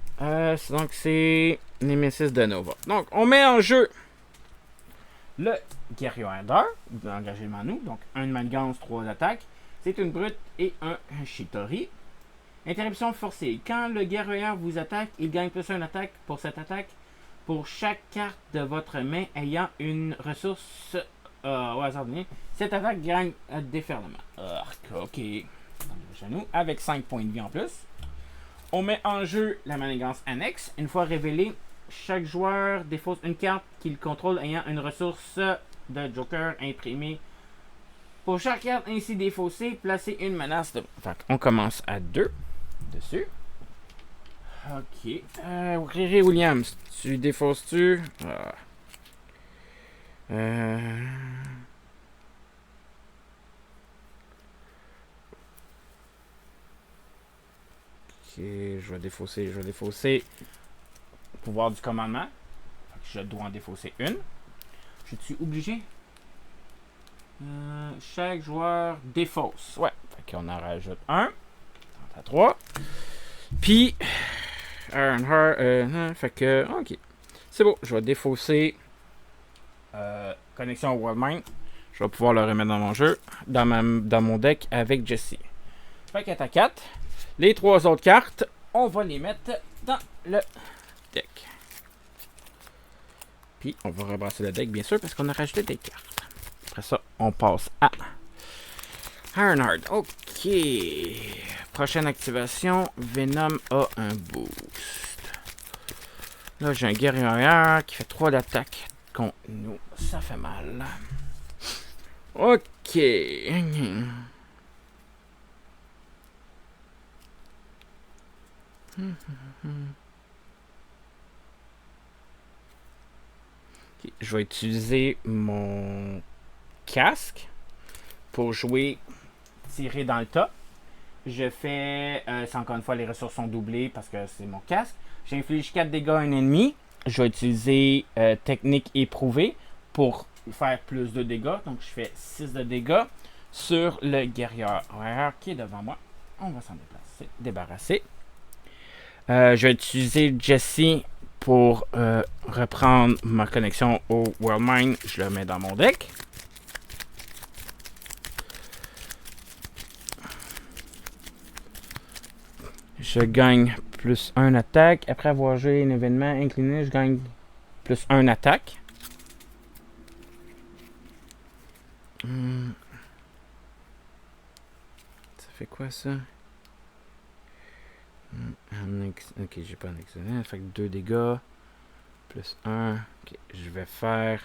Donc, c'est Nemesis de Nova. Donc, on met en jeu le Guerrier Ender, engagé devant nous. Donc, un manigance, 3 attaques. C'est une brute et un Shitori. Interruption forcée. Quand le guerrier vous attaque, il gagne plus 1 attaque pour cette attaque. Pour chaque carte de votre main ayant une ressource au hasard donné, cette attaque gagne un déferlement. Ok. Chez nous, avec 5 points de vie en plus. On met en jeu la manigance annexe. Une fois révélée, chaque joueur défausse une carte qu'il contrôle ayant une ressource de Joker imprimée. Pour chaque carte ainsi défaussée, placez une menace de... Fait on commence à 2 dessus. Ok. Riri Williams, tu défausses-tu? Ok, je vais défausser. Pouvoir du commandement. Fait que je dois en défausser une. Je suis obligé? Chaque joueur défausse. Ouais. Fait qu'on en rajoute 1. 30 à 3. Puis, fait que, ok. C'est bon, je vais défausser connexion au Wallmine. Je vais pouvoir le remettre dans mon jeu, dans mon deck avec Jesse. Fait qu'à ta 4. Les 3 autres cartes, on va les mettre dans le deck. Puis, on va rebrasser le deck, bien sûr, parce qu'on a rajouté des cartes. Après ça, on passe à Ironheart. Ok. Prochaine activation, Venom a un boost. Là, j'ai un guerrier qui fait 3 d'attaque contre nous. Ça fait mal. Ok. Okay, je vais utiliser mon casque pour jouer tirer dans le tas. Je fais, c'est encore une fois, les ressources sont doublées parce que c'est mon casque. J'inflige 4 dégâts à un ennemi. je vais utiliser technique éprouvée pour faire plus de dégâts. Donc, je fais 6 de dégâts sur le guerrier qui est devant moi. On va s'en débarrasser. Je vais utiliser Jesse pour reprendre ma connexion au World Mine. Je le mets dans mon deck. Je gagne plus 1 attaque. Après avoir joué un événement incliné, je gagne plus 1 attaque. Ça fait quoi ça? Ok, j'ai pas un excellent. Ça fait 2 dégâts. Plus 1. Ok, je vais faire.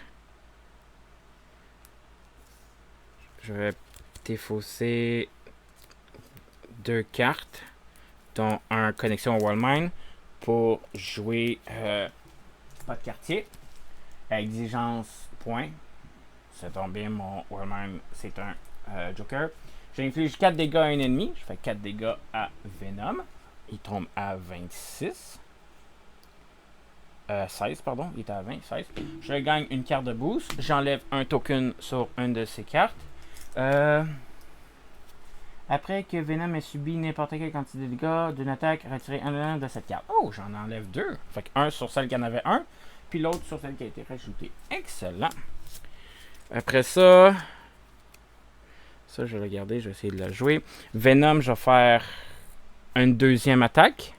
Je vais défausser 2 cartes, dont un connexion au World Mine, pour jouer pas de quartier. Exigence point. Ça tombe bien, mon World Mine, c'est un Joker. J'inflige 4 dégâts à un ennemi. Je fais 4 dégâts à Venom. Il tombe à 26. 16, pardon. Il était à 20, 16. Je gagne une carte de boost. J'enlève un token sur une de ces cartes. Après que Venom ait subi n'importe quelle quantité de dégâts d'une attaque, retirez un de cette carte. Oh, j'en enlève 2. Fait un sur celle qui en avait un, puis l'autre sur celle qui a été rajoutée. Excellent. Après ça, je vais le garder, je vais essayer de la jouer. Venom, je vais faire une deuxième attaque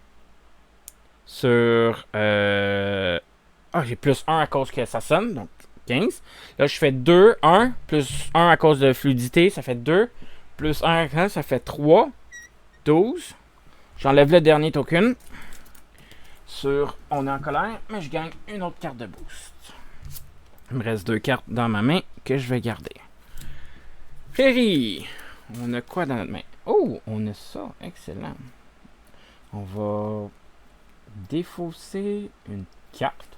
sur... j'ai plus 1 à cause que ça sonne, donc 15. Là, je fais 2, 1, plus 1 à cause de fluidité, ça fait 2. Plus 1, ça fait 3. 12. J'enlève le dernier token. Sur On est en colère, mais je gagne une autre carte de boost. Il me reste 2 cartes dans ma main que je vais garder. Prairie. On a quoi dans notre main? Oh, on a ça. Excellent. On va défausser une carte.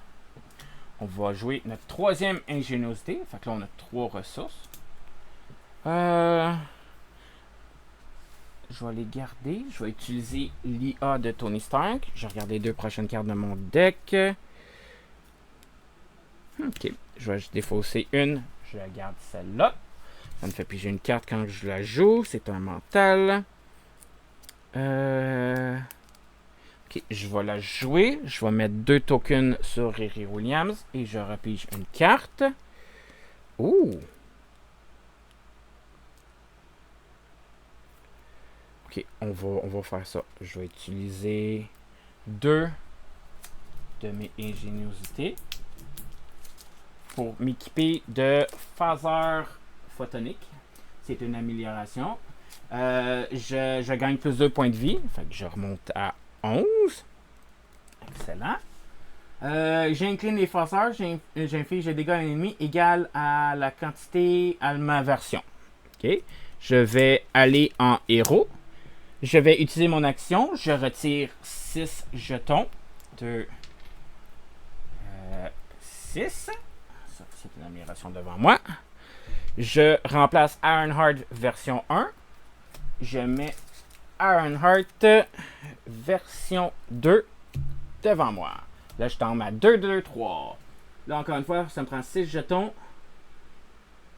On va jouer notre troisième ingéniosité. Fait que là, on a 3 ressources. Je vais les garder. Je vais utiliser l'IA de Tony Stark. Je vais regarder les 2 prochaines cartes de mon deck. Ok. Je vais défausser une. Je la garde celle-là. Ça me fait piger une carte quand je la joue. C'est un mental. Ok. Je vais la jouer. Je vais mettre 2 tokens sur Riri Williams. Et je repige une carte. Ouh! Ok, on va faire ça. Je vais utiliser 2 de mes ingéniosités pour m'équiper de phaser photonique. C'est une amélioration. Je gagne plus 2 points de vie. Fait que je remonte à 11. Excellent. J'incline les phaseurs. J'inflige des dégâts à un ennemi égal à la quantité à ma version. Ok. Je vais aller en héros. Je vais utiliser mon action. Je retire 6 jetons. 2, 6. Ça, c'est une amélioration devant moi. Je remplace Ironheart version 1. Je mets Ironheart version 2 devant moi. Là, je tombe à 2, 2, 3. Là, encore une fois, ça me prend 6 jetons.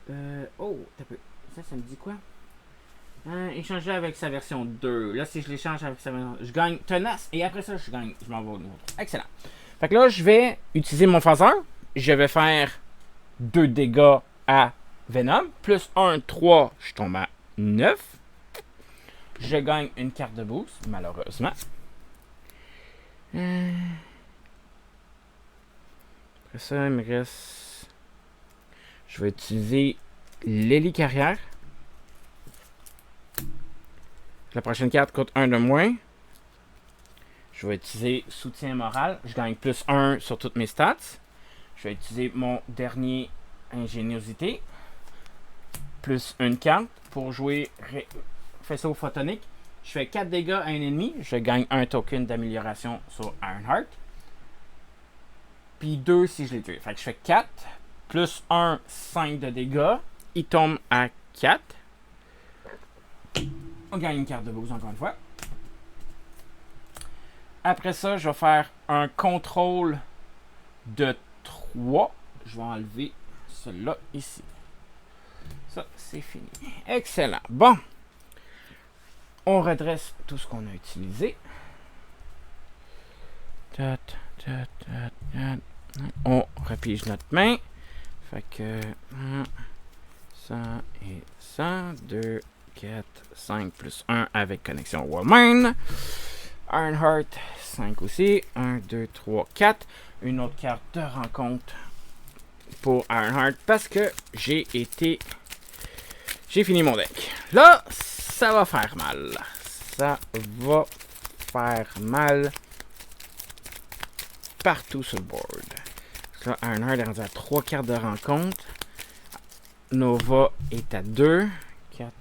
T'as peu. Ça me dit quoi? Échanger avec sa version 2. Là, si je l'échange avec sa version... Je gagne tenace. Et après ça, je gagne. Je m'en vais au niveau 3. Excellent. Fait que là, je vais utiliser mon phaser. Je vais faire 2 dégâts à Venom. Plus 1, 3. Je tombe à 9. Je gagne une carte de boost, malheureusement. Après ça, il me reste... Je vais utiliser l'hélicarrière. La prochaine carte coûte 1 de moins. Je vais utiliser soutien moral. Je gagne plus 1 sur toutes mes stats. Je vais utiliser mon dernier ingéniosité. Plus une carte pour jouer faisceau photonique. Je fais 4 dégâts à un ennemi. Je gagne un token d'amélioration sur Ironheart. Puis 2 si je l'ai tué. Fait que je fais 4. Plus 1, 5 de dégâts. Il tombe à 4. On gagne une carte de boost encore une fois. Après ça, je vais faire un contrôle de 3. Je vais enlever celui-là ici. Ça, c'est fini. Excellent. Bon. On redresse tout ce qu'on a utilisé. On repige notre main. Fait que 100 et 100. 2, 4, 5 plus 1 avec connexion Wallmine. Ironheart, 5 aussi. 1, 2, 3, 4. Une autre carte de rencontre pour Ironheart parce que j'ai fini mon deck. Là, ça va faire mal. Ça va faire mal partout sur le board. Là, Ironheart est rendu à 3 cartes de rencontre. Nova est à 2, 4,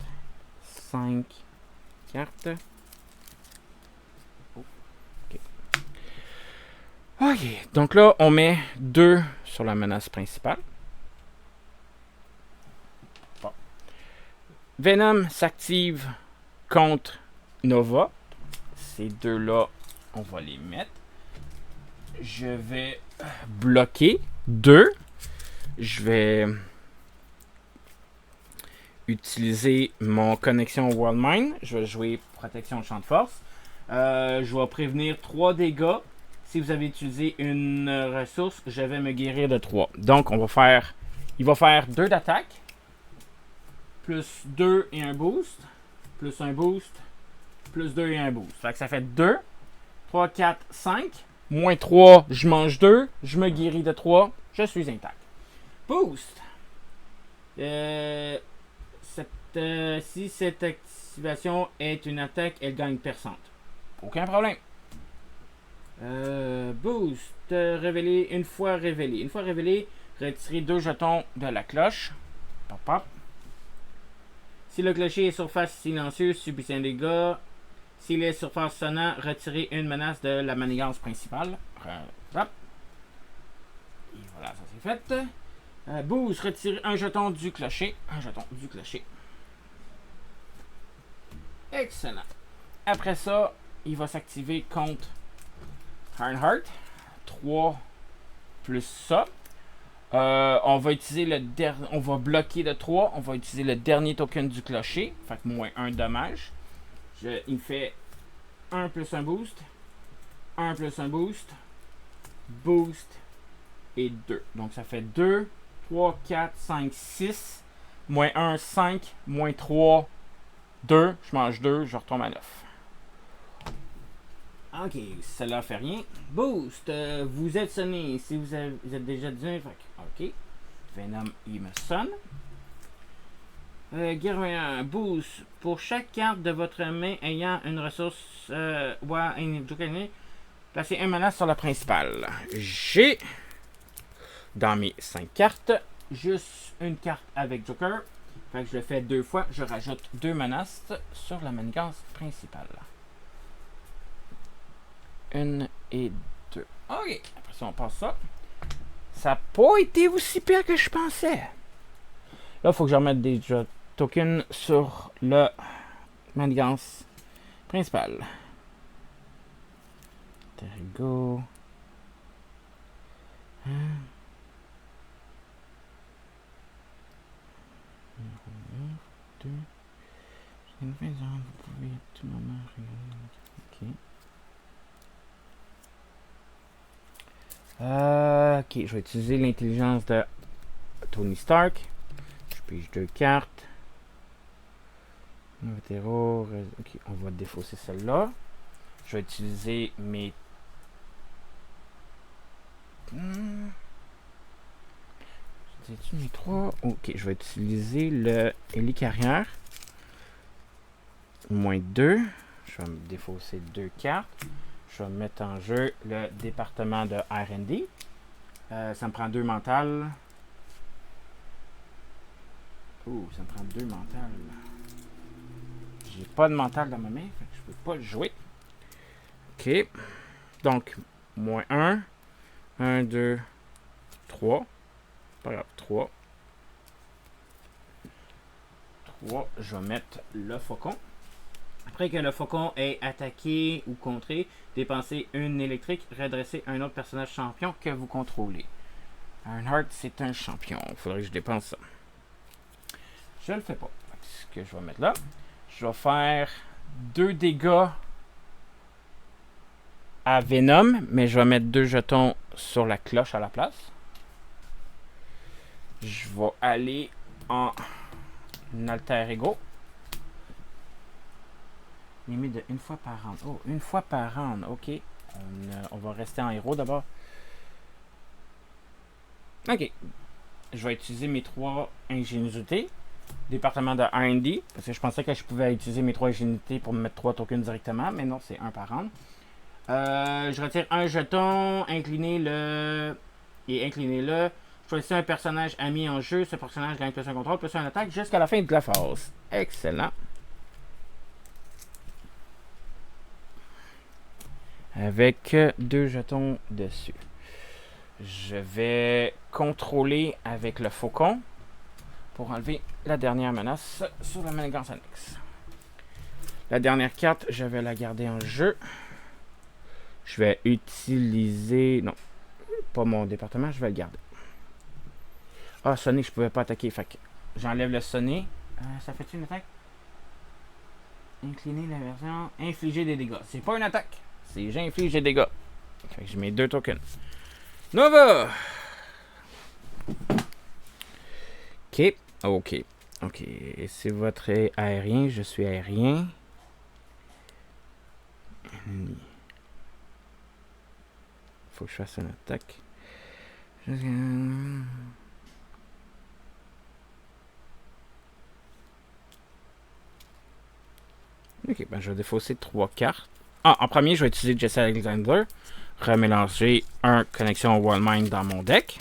5 cartes. Ok, donc là, on met 2 sur la menace principale. Bon. Venom s'active contre Nova. Ces deux-là, on va les mettre. Je vais bloquer 2. Je vais utiliser mon connexion Wallmine. Je vais jouer protection de champ de force. Je vais prévenir 3 dégâts. Si vous avez utilisé une ressource, je vais me guérir de 3. Donc, il va faire 2 d'attaque, plus 2 et un boost, plus un boost, plus 2 et un boost. Fait que ça fait 2, 3, 4, 5. Moins 3, je mange 2. Je me guéris de 3. Je suis intact. Boost. Si cette activation est une attaque, elle gagne percente. Aucun problème. Boost. Révélé. Une fois révélé. Une fois révélé, retirez 2 jetons de la cloche. Pop, pop. Si le clocher est surface silencieuse, subissez un dégât. S'il est surface sonnant, retirez une menace de la manigance principale. Hop. Et voilà, ça c'est fait. Boost, retirez un jeton du clocher. Un jeton du clocher. Excellent. Après ça, il va s'activer contre Ironheart. 3 plus ça. On va utiliser on va bloquer de 3. On va utiliser le dernier token du clocher. Fait que moins 1 dommage. Il me fait 1 plus un boost. 1 plus un boost. Boost. Et 2. Donc ça fait 2, 3, 4, 5, 6. Moins 1, 5. Moins 3, 2. Je mange 2. Je retombe à 9. Ok, cela fait rien. Boost. Vous êtes sonné. Si vous êtes déjà dit. Ok. Venom, il me sonne. Guerrier, boost. Pour chaque carte de votre main ayant une ressource placez un menace sur la principale. J'ai dans mes 5 cartes juste une carte avec Joker. Fait que je le fais 2 fois. Je rajoute 2 menaces sur la manigance principale. 1 et 2. Ok. Après ça, on passe ça. Ça n'a pas été aussi pire que je pensais. Là, il faut que je remette des tokens sur le manigance principale. There you go. Vous pouvez à tout moment. Ok. Ok, je vais utiliser l'intelligence de Tony Stark. Je pige 2 cartes. Ok, on va défausser celle-là. Je vais utiliser mes. C'est-tu mes 3? Ok, je vais utiliser le hélicarrière. Moins 2. Je vais me défausser 2 cartes. Je vais mettre en jeu le département de R&D. Ça me prend 2 mentales. Ça me prend 2 mentales. J'ai pas de mental dans ma main, fait que je peux pas le jouer. Ok. Donc, moins 1. 1, 2, 3. Pas grave, 3. 3, je vais mettre le faucon. Après que le faucon ait attaqué ou contré, dépensez une électrique, redressez un autre personnage champion que vous contrôlez. Ironheart, c'est un champion. Il faudrait que je dépense ça. Je le fais pas. Ce que je vais mettre là, je vais faire 2 dégâts à Venom, mais je vais mettre 2 jetons sur la cloche à la place. Je vais aller en alter ego. Limite de 1 fois par round. Oh, 1 fois par round. Ok. On va rester en héros d'abord. Ok. Je vais utiliser mes 3 ingéniosités. Département de R&D. Parce que je pensais que je pouvais utiliser mes 3 ingéniosités pour me mettre 3 tokens directement. Mais non, c'est 1 par round. Je retire un jeton. Inclinez-le. Et inclinez-le. Choisissez un personnage ami en jeu. Ce personnage gagne plus un contrôle, plus un attaque jusqu'à la fin de la phase. Excellent. Avec 2 jetons dessus. Je vais contrôler avec le faucon pour enlever la dernière menace sur la manigance annexe. La dernière carte, je vais la garder en jeu. Je vais utiliser... Non, pas mon département, je vais le garder. Ah, sonner, je pouvais pas attaquer. Fait que j'enlève le sonner. Ça fait-tu une attaque? Incliner la version. Infliger des dégâts. C'est pas une attaque. C'est j'inflige des dégâts. Fait que je mets 2 tokens. Nova! Ok. Ok. Ok. C'est votre aérien. Je suis aérien. Faut que je fasse une attaque. Ok, ben je vais défausser 3 cartes. Ah, en premier, je vais utiliser Jesse Alexander. Remélanger un connexion World Mind dans mon deck.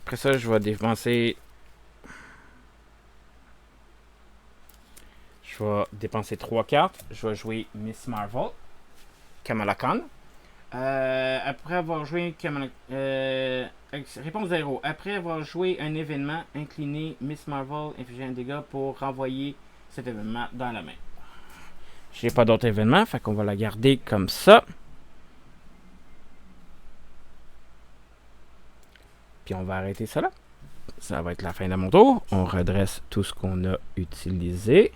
Après ça, je vais dépenser... Je vais dépenser 3 cartes. Je vais jouer Miss Marvel. Kamala Khan. Après avoir joué Kamala... réponse 0. Après avoir joué un événement, incliné Miss Marvel, infliger un dégât pour renvoyer cet événement dans la main. J'ai pas d'autre événement, fait qu'on va la garder comme ça. Puis on va arrêter ça là. Ça va être la fin de mon tour. On redresse tout ce qu'on a utilisé.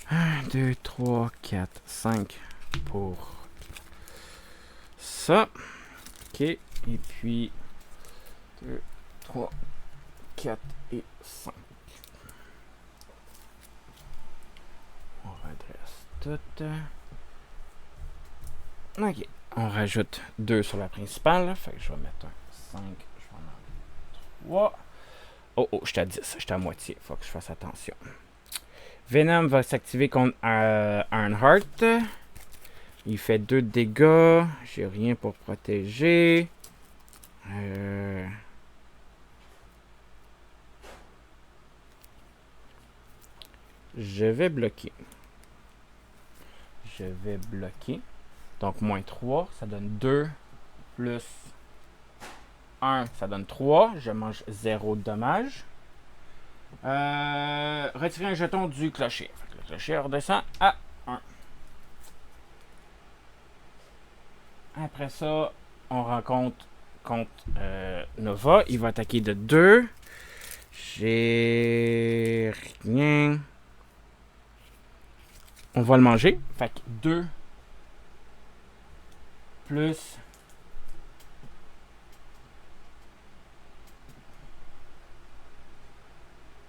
1, 2, 3, 4, 5 pour ça. Ok. Et puis 2, 3, 4 et 5. On redresse tout. Ok. On rajoute 2 sur la principale. Fait que je vais mettre un 5. Je vais en enlever 3. Oh, oh, j'étais à 10. J'étais à moitié. Faut que je fasse attention. Venom va s'activer contre Ironheart. Il fait 2 dégâts. J'ai rien pour protéger. Je vais bloquer. Je vais bloquer. Donc, moins 3, ça donne 2. Plus 1, ça donne 3. Je mange 0 de dommages. Retirer un jeton du clocher. Le clocher redescend à 1. Après ça, on rencontre contre Nova. Il va attaquer de 2. J'ai rien. On va le manger. Fait que 2 plus...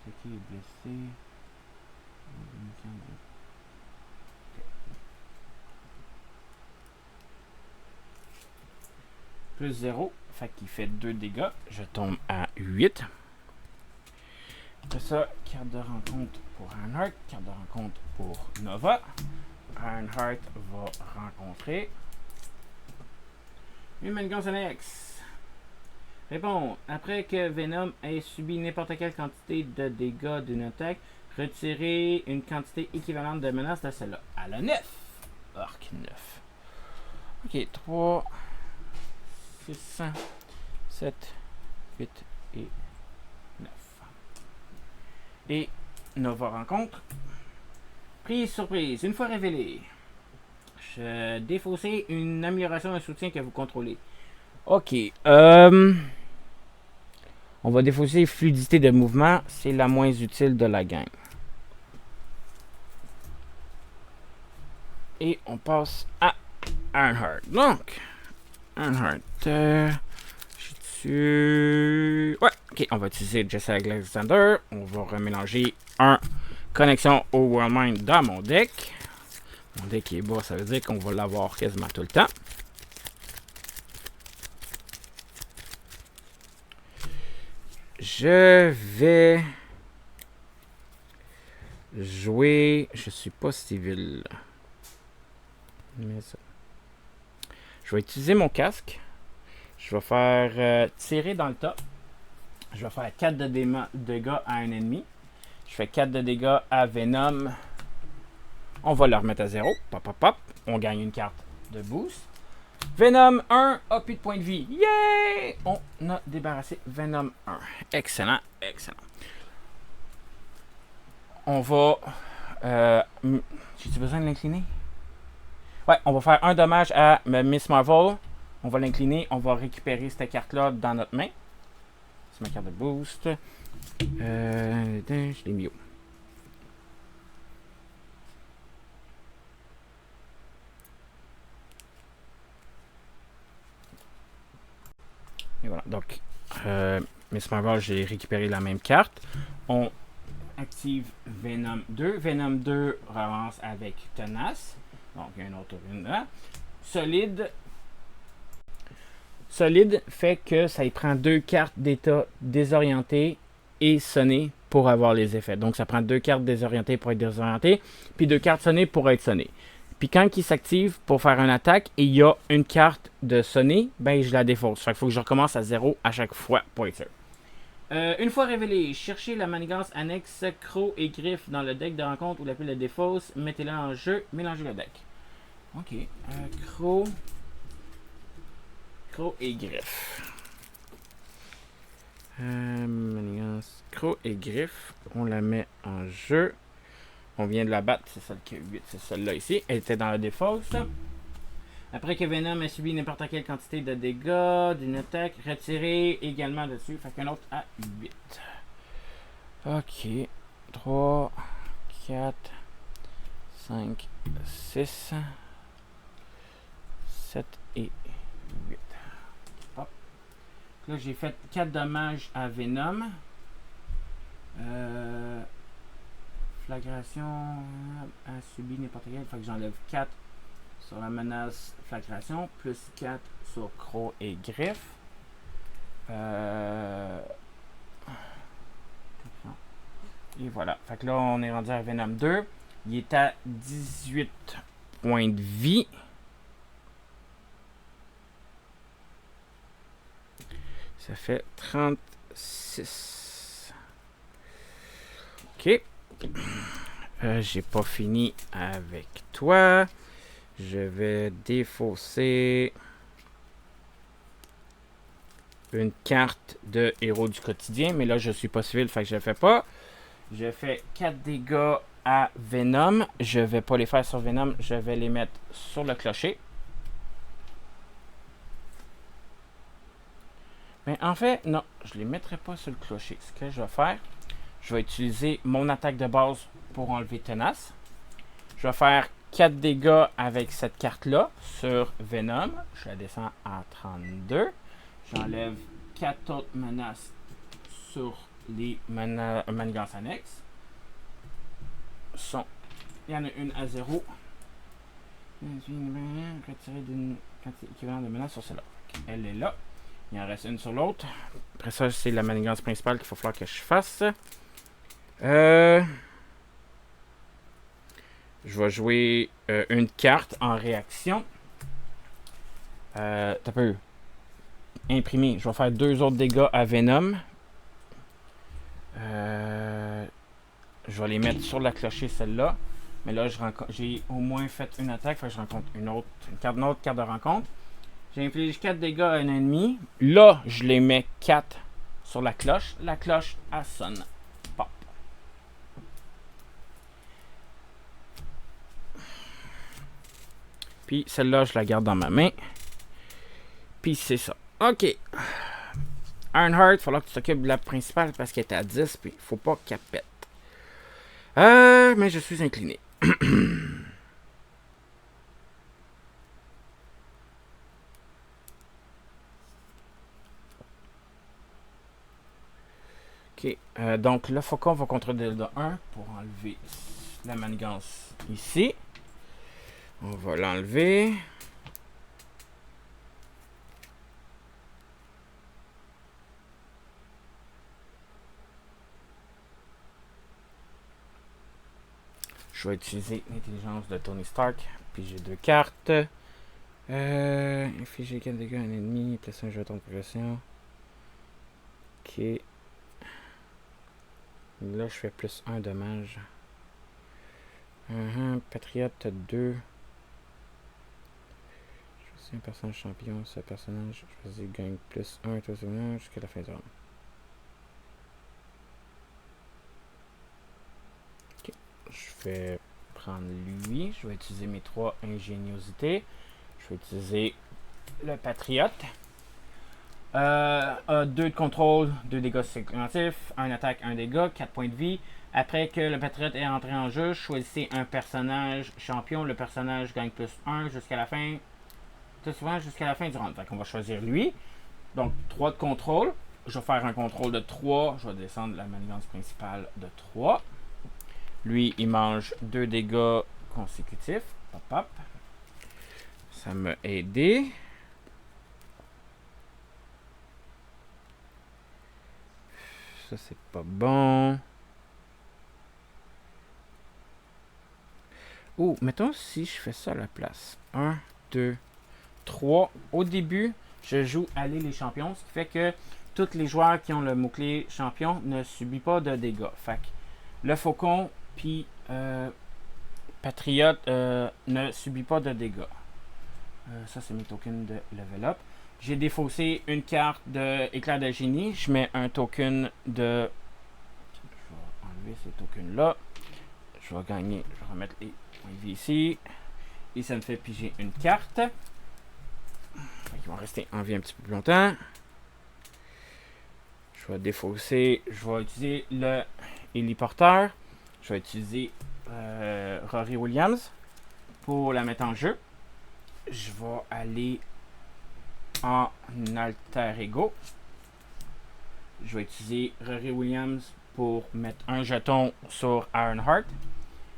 C'est qui est blessé? Plus 0. Fait qu'il fait 2 dégâts. Je tombe à 8. Après ça, carte de rencontre pour Ironheart. Carte de rencontre pour Nova. Ironheart va rencontrer une manigance annexe. Réponse. Après que Venom ait subi n'importe quelle quantité de dégâts d'une attaque, retirez une quantité équivalente de menace de celle-là. À la 9. Arc 9. Ok, 3, 6, 7, 8 et 9. Et Nova rencontre. Prise surprise. Une fois révélé, je défausser une amélioration, un soutien que vous contrôlez. Ok. On va défausser fluidité de mouvement. C'est la moins utile de la gang. Et on passe à Earnhardt. Donc, Earnhardt. Ouais, ok, on va utiliser Jesse Alexander. On va remélanger un connexion au World Mind dans mon deck. Mon deck est bas, ça veut dire qu'on va l'avoir quasiment tout le temps. Je vais jouer. Je suis pas civil. Mais ça. Je vais utiliser mon casque. Je vais faire tirer dans le tas. Je vais faire 4 de dégâts à un ennemi. Je fais 4 de dégâts à Venom. On va le remettre à 0. Pop, pop, pop. On gagne une carte de boost. Venom 1 a plus de points de vie. Yay! On a débarrassé Venom 1. Excellent, excellent. On va... J'ai-tu besoin de l'incliner? Ouais, on va faire un dommage à Miss Marvel. On va l'incliner. On va récupérer cette carte-là dans notre main. C'est ma carte de boost. Je l'ai mis où? Et voilà. Donc, Miss Marvel, j'ai récupéré la même carte. On active Venom 2. Venom 2 relance avec Tenace. Donc, il y a une autre une là. Solide fait que ça y prend 2 cartes d'état désorientées et sonnées pour avoir les effets. Donc, ça prend 2 cartes désorientées pour être désorientées, puis 2 cartes sonnées pour être sonnées. Puis quand il s'active pour faire une attaque et il y a une carte de sonner, ben je la défausse. Fait qu'il faut que je recommence à 0 à chaque fois pour être sûr. Une fois révélé, cherchez la manigance annexe Croc et Griffe dans le deck de rencontre ou la pile de défausse. Mettez-la en jeu, mélangez le deck. Ok. Croc et Griffe. Manigance Croc et Griffe. On la met en jeu. On vient de la battre, c'est celle qui a 8, c'est celle-là ici. Elle était dans la défausse. Après que Venom a subi n'importe quelle quantité de dégâts d'une attaque, retirez également dessus. Fait qu'un autre à 8. Ok. 3, 4, 5, 6, 7 et 8. Hop. Là, j'ai fait 4 dommages à Venom. Flagration a subi n'importe quel. Fait que j'enlève 4 sur la menace flagration, plus 4 sur Croc et Griffe. Et voilà. Fait que là, on est rendu à Venom 2. Il est à 18 points de vie. Ça fait 36. Ok. J'ai pas fini avec toi. Je vais défausser une carte de héros du quotidien. Mais là, je suis pas civil, fait que je le fais pas. Je fais 4 dégâts à Venom. Je vais pas les faire sur Venom. Je vais les mettre sur le clocher. Mais en fait, non. Je les mettrai pas sur le clocher. Ce que je vais faire, je vais utiliser mon attaque de base pour enlever Tenace. Je vais faire 4 dégâts avec cette carte-là sur Venom. Je la descends à 32. J'enlève 4 autres menaces sur les manigances annexes. Il y en a une à 0. Retirer d'une quantité équivalente de menaces sur celle-là. Elle est là. Il en reste une sur l'autre. Après ça, c'est la manigance principale qu'il va falloir que je fasse. Je vais jouer une carte en réaction. T'as peu imprimé. Je vais faire 2 autres dégâts à Venom. Je vais les mettre sur la clocher, celle-là. Mais là, j'ai au moins fait une attaque. Fait que je rencontre une autre carte de rencontre. J'inflige 4 dégâts à un ennemi. Là, je les mets 4 sur la cloche. La cloche, elle sonne. Pop. Puis celle-là, je la garde dans ma main. Puis c'est ça. OK. Ironheart, il va falloir que tu t'occupes de la principale parce qu'elle est à 10. Puis il faut pas qu'elle pète. Mais je suis incliné. OK. Donc le faucon va contrôler de 1 pour enlever la manigance ici. On va l'enlever. Je vais utiliser l'intelligence de Tony Stark. Puis j'ai 2 cartes. Infliger 4 dégâts à un ennemi. Placer un jeton de progression. Ok. Là, je fais plus 1 dommage. Patriote 2. Choisis un personnage champion. Ce personnage choisi gagne plus 1 jusqu'à la fin du round. Ok. Je vais prendre lui. Je vais utiliser mes 3 ingéniosités. Je vais utiliser le patriote. 2 de contrôle, 2 dégâts séquentifs, 1 attaque, 1 dégât, 4 points de vie. Après que le patriote est entré en jeu, choisissez un personnage champion. Le personnage gagne plus 1 jusqu'à la fin. Tout souvent jusqu'à la fin du round. Fait qu'on va choisir lui. Donc 3 de contrôle. Je vais faire un contrôle de 3. Je vais descendre la manigance principale de 3. Lui, il mange 2 dégâts consécutifs. Hop, hop. Ça m'a aidé. Ça, c'est pas bon. Oh, mettons si je fais ça à la place. 1, 2, 3. Au début, je joue aller les champions, ce qui fait que tous les joueurs qui ont le mot-clé champion ne subissent pas de dégâts. Fait que le faucon puis patriote ne subit pas de dégâts. Ça, c'est mes tokens de level up. J'ai défaussé une carte de éclair de génie. Je mets un token de... Je vais enlever ces tokens-là. Je vais gagner. Je vais remettre les points de vie ici. Et ça me fait piger une carte. Ils vont rester en vie un petit peu plus longtemps. Je vais défausser. Je vais utiliser le héliporteur. Je vais utiliser Rory Williams pour la mettre en jeu. Je vais aller en alter ego. Je vais utiliser Rory Williams pour mettre un jeton sur Ironheart.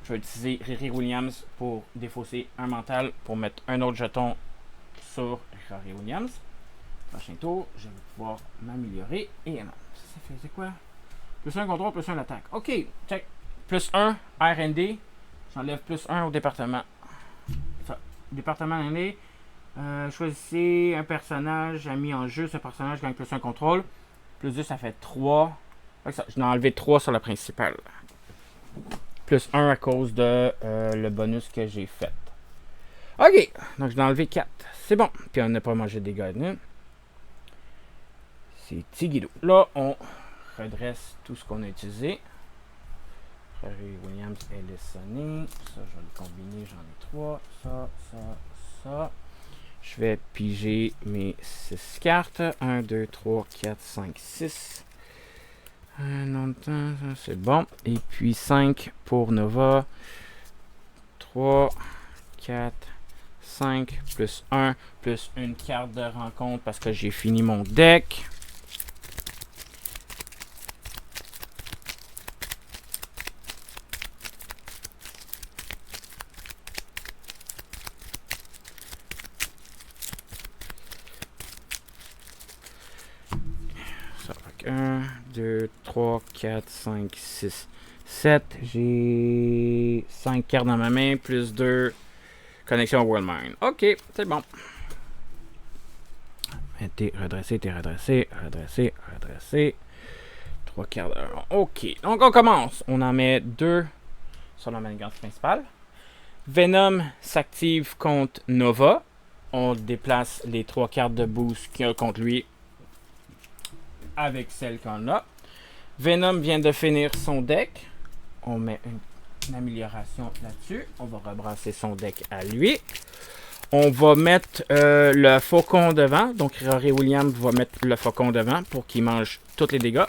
Je vais utiliser Rory Williams pour défausser un mental pour mettre un autre jeton sur Rory Williams. Prochain tour, je vais pouvoir m'améliorer. Et non, ça faisait quoi? Plus 1 contrôle, plus 1 attaque. Ok, check. Plus 1 R&D. J'enlève plus 1 au département. Ça. Département R&D. Choisissez un personnage mis en jeu. Ce personnage gagne plus 1 contrôle. Plus 2, ça fait 3. Je n'ai enlevé 3 sur la principale. Plus 1 à cause de le bonus que j'ai fait. Ok, donc je l'ai enlevé 4. C'est bon. Puis on n'a pas mangé de dégâts. C'est Tigidou. Là, on redresse tout ce qu'on a utilisé. Rory Williams est lessonné. Ça, je vais le combiner. J'en ai 3. Ça, ça, ça. Je vais piger mes 6 cartes. 1, 2, 3, 4, 5, 6. Non de temps, c'est bon. Et puis 5 pour Nova. 3, 4, 5, plus 1, plus une carte de rencontre parce que j'ai fini mon deck. Ça fait 1, 2, 3, 4, 5, 6, 7. J'ai 5 cartes dans ma main, plus 2 connexion World Mine. Ok, c'est bon. T'es redressé, redressé. 3 cartes. Ok, donc on commence. On en met 2 sur la manigance principale. Venom s'active contre Nova. On déplace les 3 cartes de boost qu'il y a contre lui avec celle qu'on a. Venom vient de finir son deck. On met une amélioration là-dessus. On va rebrasser son deck à lui. On va mettre le faucon devant. Donc, Rory Williams va mettre le faucon devant pour qu'il mange tous les dégâts.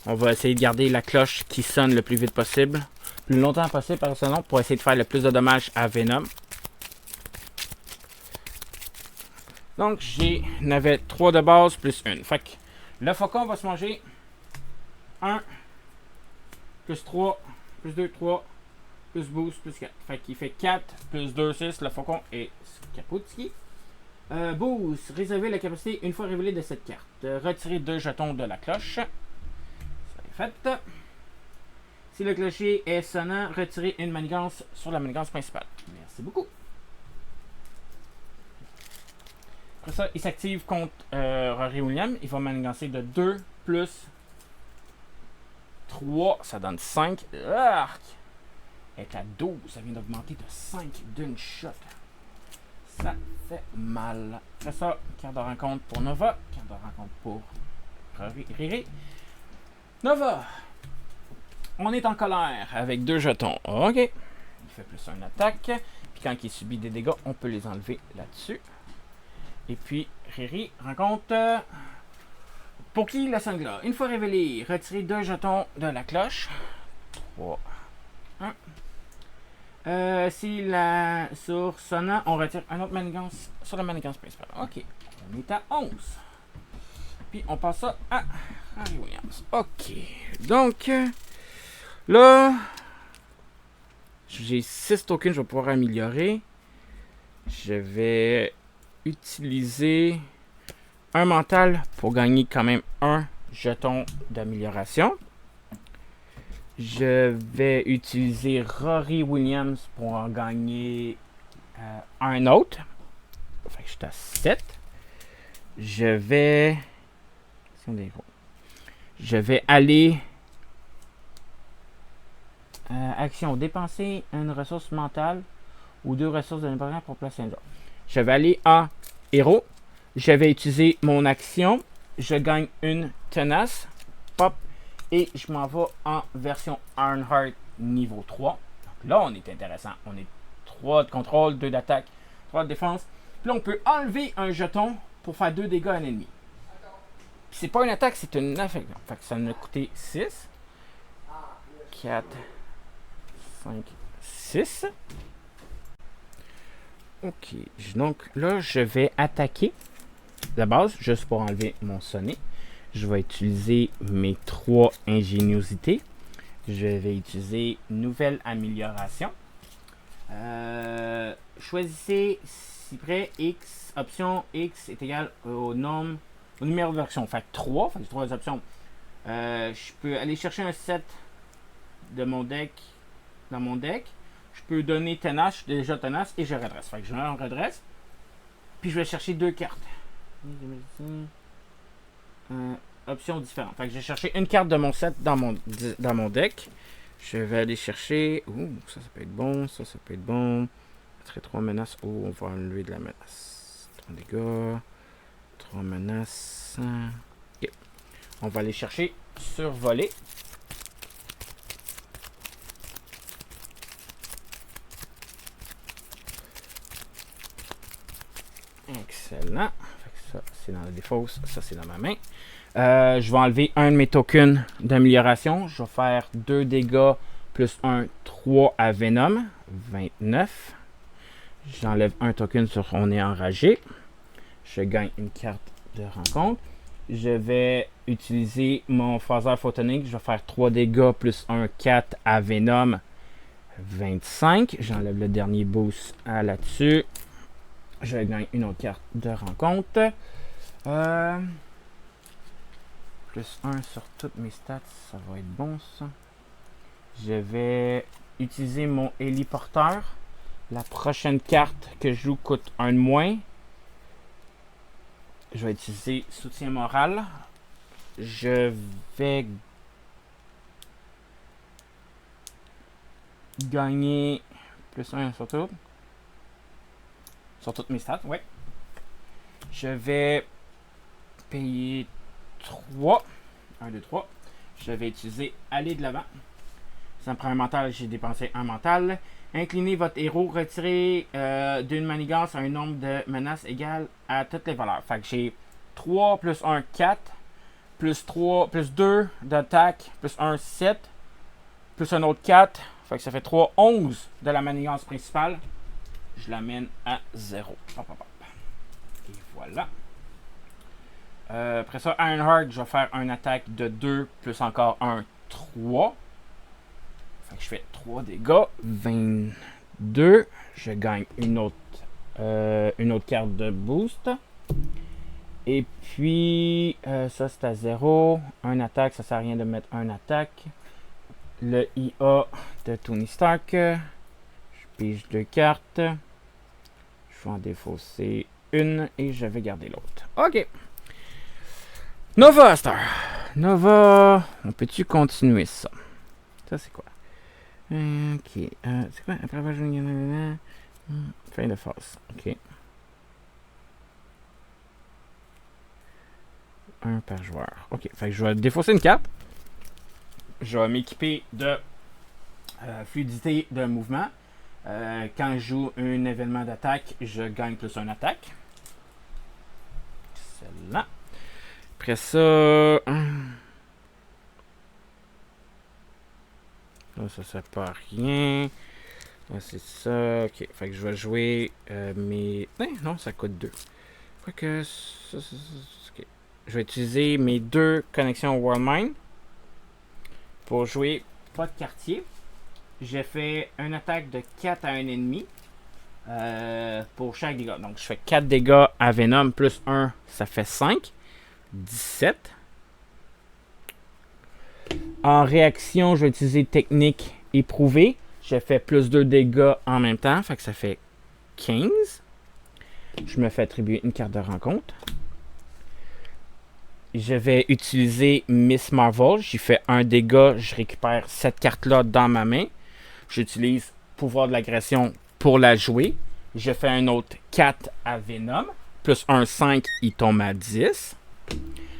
On va essayer de garder la cloche qui sonne le plus vite possible. Le plus longtemps possible, par exemple, pour essayer de faire le plus de dommages à Venom. Donc, j'en avais 3 de base plus 1. Fait que le faucon va se manger 1, plus 3, plus 2, 3, plus boost, plus 4. Fait qu'il fait 4, plus 2, 6. Le faucon est Kaputski. Boost, réserver la capacité une fois révélée de cette carte. Retirer 2 jetons de la cloche. Ça est fait. Si le clocher est sonnant, retirez une manigance sur la manigance principale. Merci beaucoup. Après ça, il s'active contre Rory Williams. Il va manigancer de 2 plus 3. Ça donne 5. Arc! Elle est à 12. Ça vient d'augmenter de 5 d'une shot. Ça fait mal. Après ça, carte de rencontre pour Nova. Carte de rencontre pour Riri. Nova! On est en colère avec 2 jetons. OK. Il fait plus 1 attaque. Puis quand il subit des dégâts, on peut les enlever là-dessus. Et puis, Riri rencontre... pour qui la sangla? Une fois révélé, retirez 2 jetons de la cloche. 3. 1. Si la sur sonnant, on retire un autre manigance sur la manigance principale. OK. On est à 11. Puis on passe ça à Rory Williams. OK. Donc, là, j'ai 6 tokens, je vais pouvoir améliorer. Je vais utiliser un mental pour gagner quand même un jeton d'amélioration. Je vais utiliser Rory Williams pour en gagner un autre. Fait que je suis à 7. Je vais aller... action, dépenser une ressource mentale ou 2 ressources de l'important pour placer un job. Je vais aller en héros. Je vais utiliser mon action. Je gagne une tenace. Pop. Et je m'en vais en version Ironheart niveau 3. Donc là, on est intéressant. On est 3 de contrôle, 2 d'attaque, 3 de défense. Puis là, on peut enlever un jeton pour faire 2 dégâts à un ennemi. Puis c'est pas une attaque, c'est une affection. Fait que ça m'a coûté 6. 4, 5, 6. Ok, donc là, je vais attaquer de base, juste pour enlever mon sonnet. Je vais utiliser mes 3 ingéniosités. Je vais utiliser nouvelle amélioration. Choisissez si près X, option X est égal au numéro de version. Fait 3, fait 3 options. Je peux aller chercher un set de mon deck dans mon deck. Je peux donner tenace, je suis déjà tenace et je redresse. Fait que je redresse. Puis je vais chercher 2 cartes. Options différentes. Fait que je vais chercher une carte de mon set dans mon deck. Je vais aller chercher. Ouh, ça peut être bon. Ça peut être bon. Ça serait 3 menaces. Oh, on va enlever de la menace. 3 dégâts. 3 menaces. Ok. On va aller chercher survoler. Excellent. Ça, c'est dans la défausse. Ça, c'est dans ma main. Je vais enlever un de mes tokens d'amélioration. Je vais faire 2 dégâts plus 1, 3 à Venom. 29. J'enlève un token sur On est enragé. Je gagne une carte de rencontre. Je vais utiliser mon phaser photonique. Je vais faire 3 dégâts plus 1, 4 à Venom. 25. J'enlève le dernier boost à là-dessus. Je gagne une autre carte de rencontre. Plus 1 sur toutes mes stats. Ça va être bon, ça. Je vais utiliser mon héliporteur. La prochaine carte que je joue coûte 1 de moins. Je vais utiliser soutien moral. Je vais gagner plus 1 sur tout. Sur toutes mes stats, ouais. Je vais payer 3. 1, 2, 3. Je vais utiliser aller de l'avant. Ça me prend un mental, j'ai dépensé un mental. Inclinez votre héros, retirez d'une manigance un nombre de menaces égal à toutes les valeurs. Fait que j'ai 3 plus 1, 4, plus 3, plus 2 d'attaque, plus 1, 7, plus un autre 4. Fait que ça fait 3, 11 de la manigance principale. Je l'amène à 0. Hop, hop, hop. Et voilà. Après ça, Ironheart, je vais faire une attaque de 2 plus encore un 3. Fait que je fais 3 dégâts. 22. Je gagne une autre carte de boost. Et puis, ça c'est à 0. Un attaque, ça sert à rien de mettre un attaque. Le IA de Tony Stark. Je pige 2 cartes. Je vais en défausser une et je vais garder l'autre. Ok. Nova Star. Nova. On peut-tu continuer ça? Ça c'est quoi? Ok. C'est quoi? Après avoir joué. Fin de phase. Ok. Un par joueur. Ok. Fait que je vais défausser une carte. Je vais m'équiper de fluidité de mouvement. Quand je joue un événement d'attaque, je gagne plus un attaque. Celle-là. Après ça. Là, ça sert pas à rien. Là, c'est ça. Ok. Fait que je vais jouer mes. Non, ça coûte 2. Fait que. Okay. Je vais utiliser mes 2 connexions Worldmine pour jouer pas de quartier. J'ai fait une attaque de 4 à un ennemi pour chaque dégât. Donc, je fais 4 dégâts à Venom plus 1, ça fait 5. 17. En réaction, je vais utiliser technique éprouvée. J'ai fait plus 2 dégâts en même temps, fait que ça fait 15. Je me fais attribuer une carte de rencontre. Je vais utiliser Miss Marvel. J'y fais un dégât, je récupère cette carte-là dans ma main. J'utilise pouvoir de l'agression pour la jouer. Je fais un autre 4 à Venom. Plus un 5, il tombe à 10.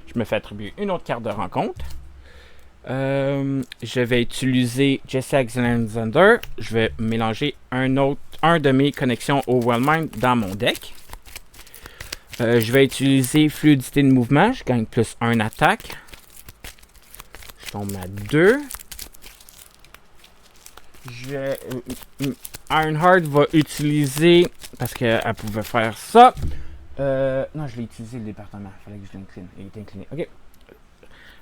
Je me fais attribuer une autre carte de rencontre. Je vais utiliser Jesse Alexander. Je vais mélanger un de mes connexions au Wildmind dans mon deck. Je vais utiliser fluidité de mouvement. Je gagne plus 1 attaque. Je tombe à 2. Ironheart va utiliser, parce qu'elle pouvait faire ça. Non, je l'ai utilisé le département. Il fallait que je l'incline. Il est incliné. Ok.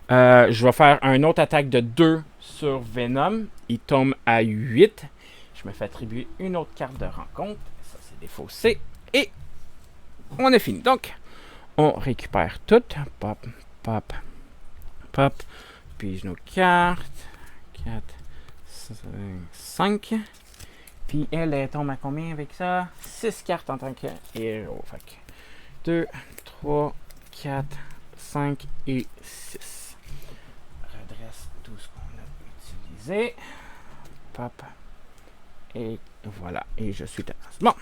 Je vais faire une autre attaque de 2 sur Venom. Il tombe à 8. Je me fais attribuer une autre carte de rencontre. Ça, c'est défaussé. Et on est fini. Donc, on récupère tout. Pop, pop, pop. Puis nos cartes. 4, 5. Puis elle tombe à combien avec ça? 6 cartes en tant que héros. Fait que 2, 3, 4, 5 et 6. Redresse tout ce qu'on a utilisé. Pop. Et voilà. Et je suis terminé. Bon.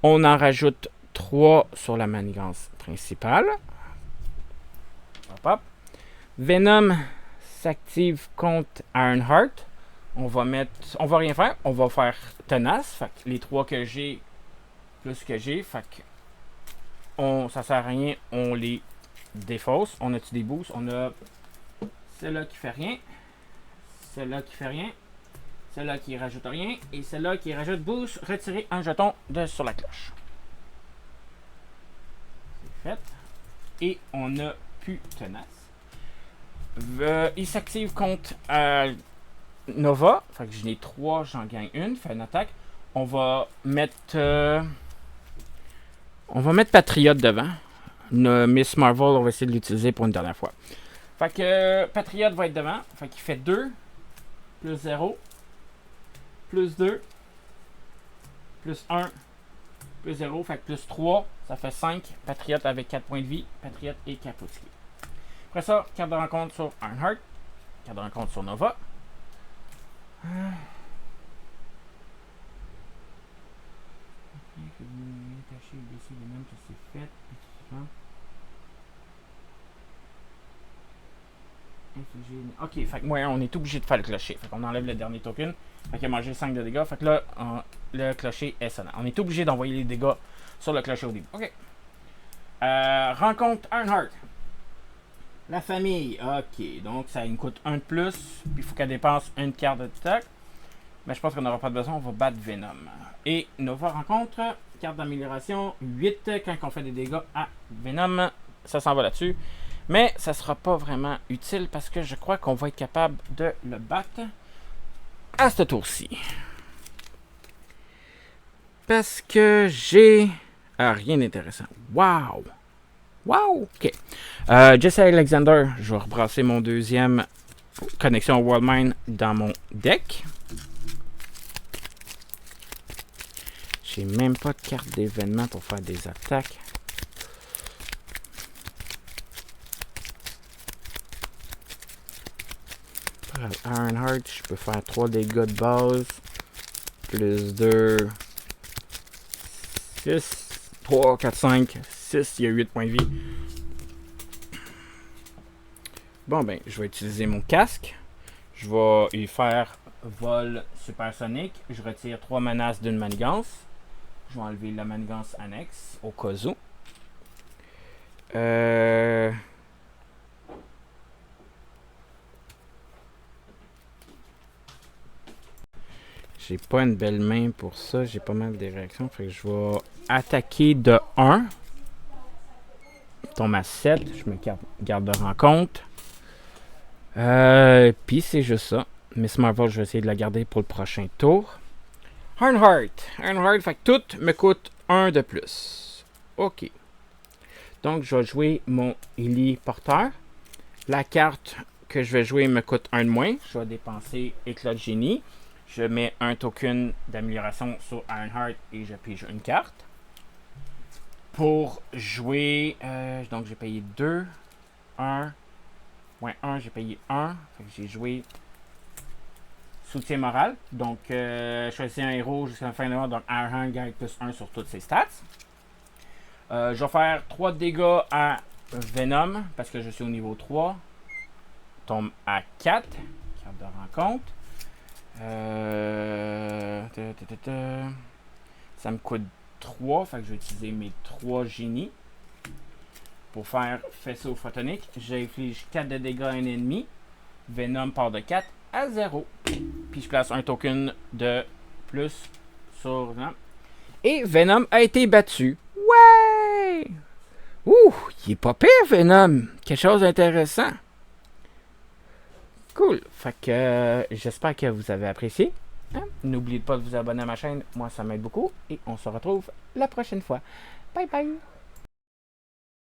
On en rajoute 3 sur la manigance principale. Hop, hop. Venom s'active contre Ironheart. On va rien faire. On va faire tenace. Fait que les 3 que j'ai, plus que j'ai. Fait que ça sert à rien. On les défausse. On a-tu des boosts? On a celle-là qui fait rien. Celle-là qui fait rien. Celle-là qui rajoute rien. Et celle-là qui rajoute boost. Retirer un jeton sur la cloche. C'est fait. Et on a plus tenace. Il s'active contre Nova. Fait que j'en ai 3, j'en gagne une. Fait une attaque. On va mettre Patriote devant. Miss Marvel, on va essayer de l'utiliser pour une dernière fois. Fait que Patriote va être devant. Fait qu'il fait 2. Plus 0. Plus 2. Plus 1. Plus 0. Fait que plus 3. Ça fait 5. Patriote avec 4 points de vie. Patriote et Kaputski. Après ça, carte de rencontre sur Ironheart. Carte de rencontre sur Nova. Ok, fait que moi, on est obligé de faire le clocher. Fait qu'on enlève le dernier token. Fait qu'il a mangé 5 de dégâts. Fait que là, le clocher est sonnant. On est obligé d'envoyer les dégâts sur le clocher au début. Ok. Rencontre Ironheart. La famille. Ok, donc ça nous coûte 1 de plus. Puis il faut qu'elle dépense une carte d'attaque. Mais je pense qu'on n'aura pas de besoin. On va battre Venom. Et Nova rencontre. Carte d'amélioration 8 quand on fait des dégâts à Venom. Ça s'en va là-dessus. Mais ça sera pas vraiment utile parce que je crois qu'on va être capable de le battre à ce tour-ci. Parce que j'ai rien d'intéressant. Wow! Wow! OK. Jesse Alexander, je vais rebrasser mon deuxième connexion World Mine dans mon deck. J'ai même pas de carte d'événement pour faire des attaques. Ironheart, je peux faire 3 dégâts de base. Plus 2. 6. 3, 4, 5. 6, il y a 8 points de vie. Bon ben, je vais utiliser mon casque. Je vais y faire vol supersonique. Je retire 3 menaces d'une manigance. Je vais enlever la manigance annexe au cas où. J'ai pas une belle main pour ça. J'ai pas mal de réactions. Fait que je vais attaquer de 1. Tombe à 7. Je me garde de rencontre. Puis c'est juste ça. Miss Marvel, je vais essayer de la garder pour le prochain tour. Ironheart. Ironheart, fait que tout me coûte 1 de plus. Ok. Donc, je vais jouer mon Illy Porteur. La carte que je vais jouer me coûte 1 de moins. Je vais dépenser Éclat de Génie. Je mets un token d'amélioration sur Ironheart et je pige une carte. Pour jouer, donc j'ai payé 2, 1, moins 1, j'ai payé 1. Fait que j'ai joué Soutien moral. Donc, choisir un héros jusqu'à la fin de mois. Donc, Ironheart gagne plus 1 sur toutes ses stats. Je vais faire 3 dégâts à Venom parce que je suis au niveau 3. Tombe à 4. Carte de rencontre. Ça me coûte 3. Fait que je vais utiliser mes 3 génies. Pour faire faisceau photonique, j'inflige 4 de dégâts à un ennemi. Venom part de 4 à 0. Puis je place un token de plus sur Venom. Et Venom a été battu. Ouais! Ouh, il est pas pire, Venom. Quelque chose d'intéressant. Cool. Fait que j'espère que vous avez apprécié. Hein? N'oubliez pas de vous abonner à ma chaîne. Moi, ça m'aide beaucoup. Et on se retrouve la prochaine fois. Bye bye!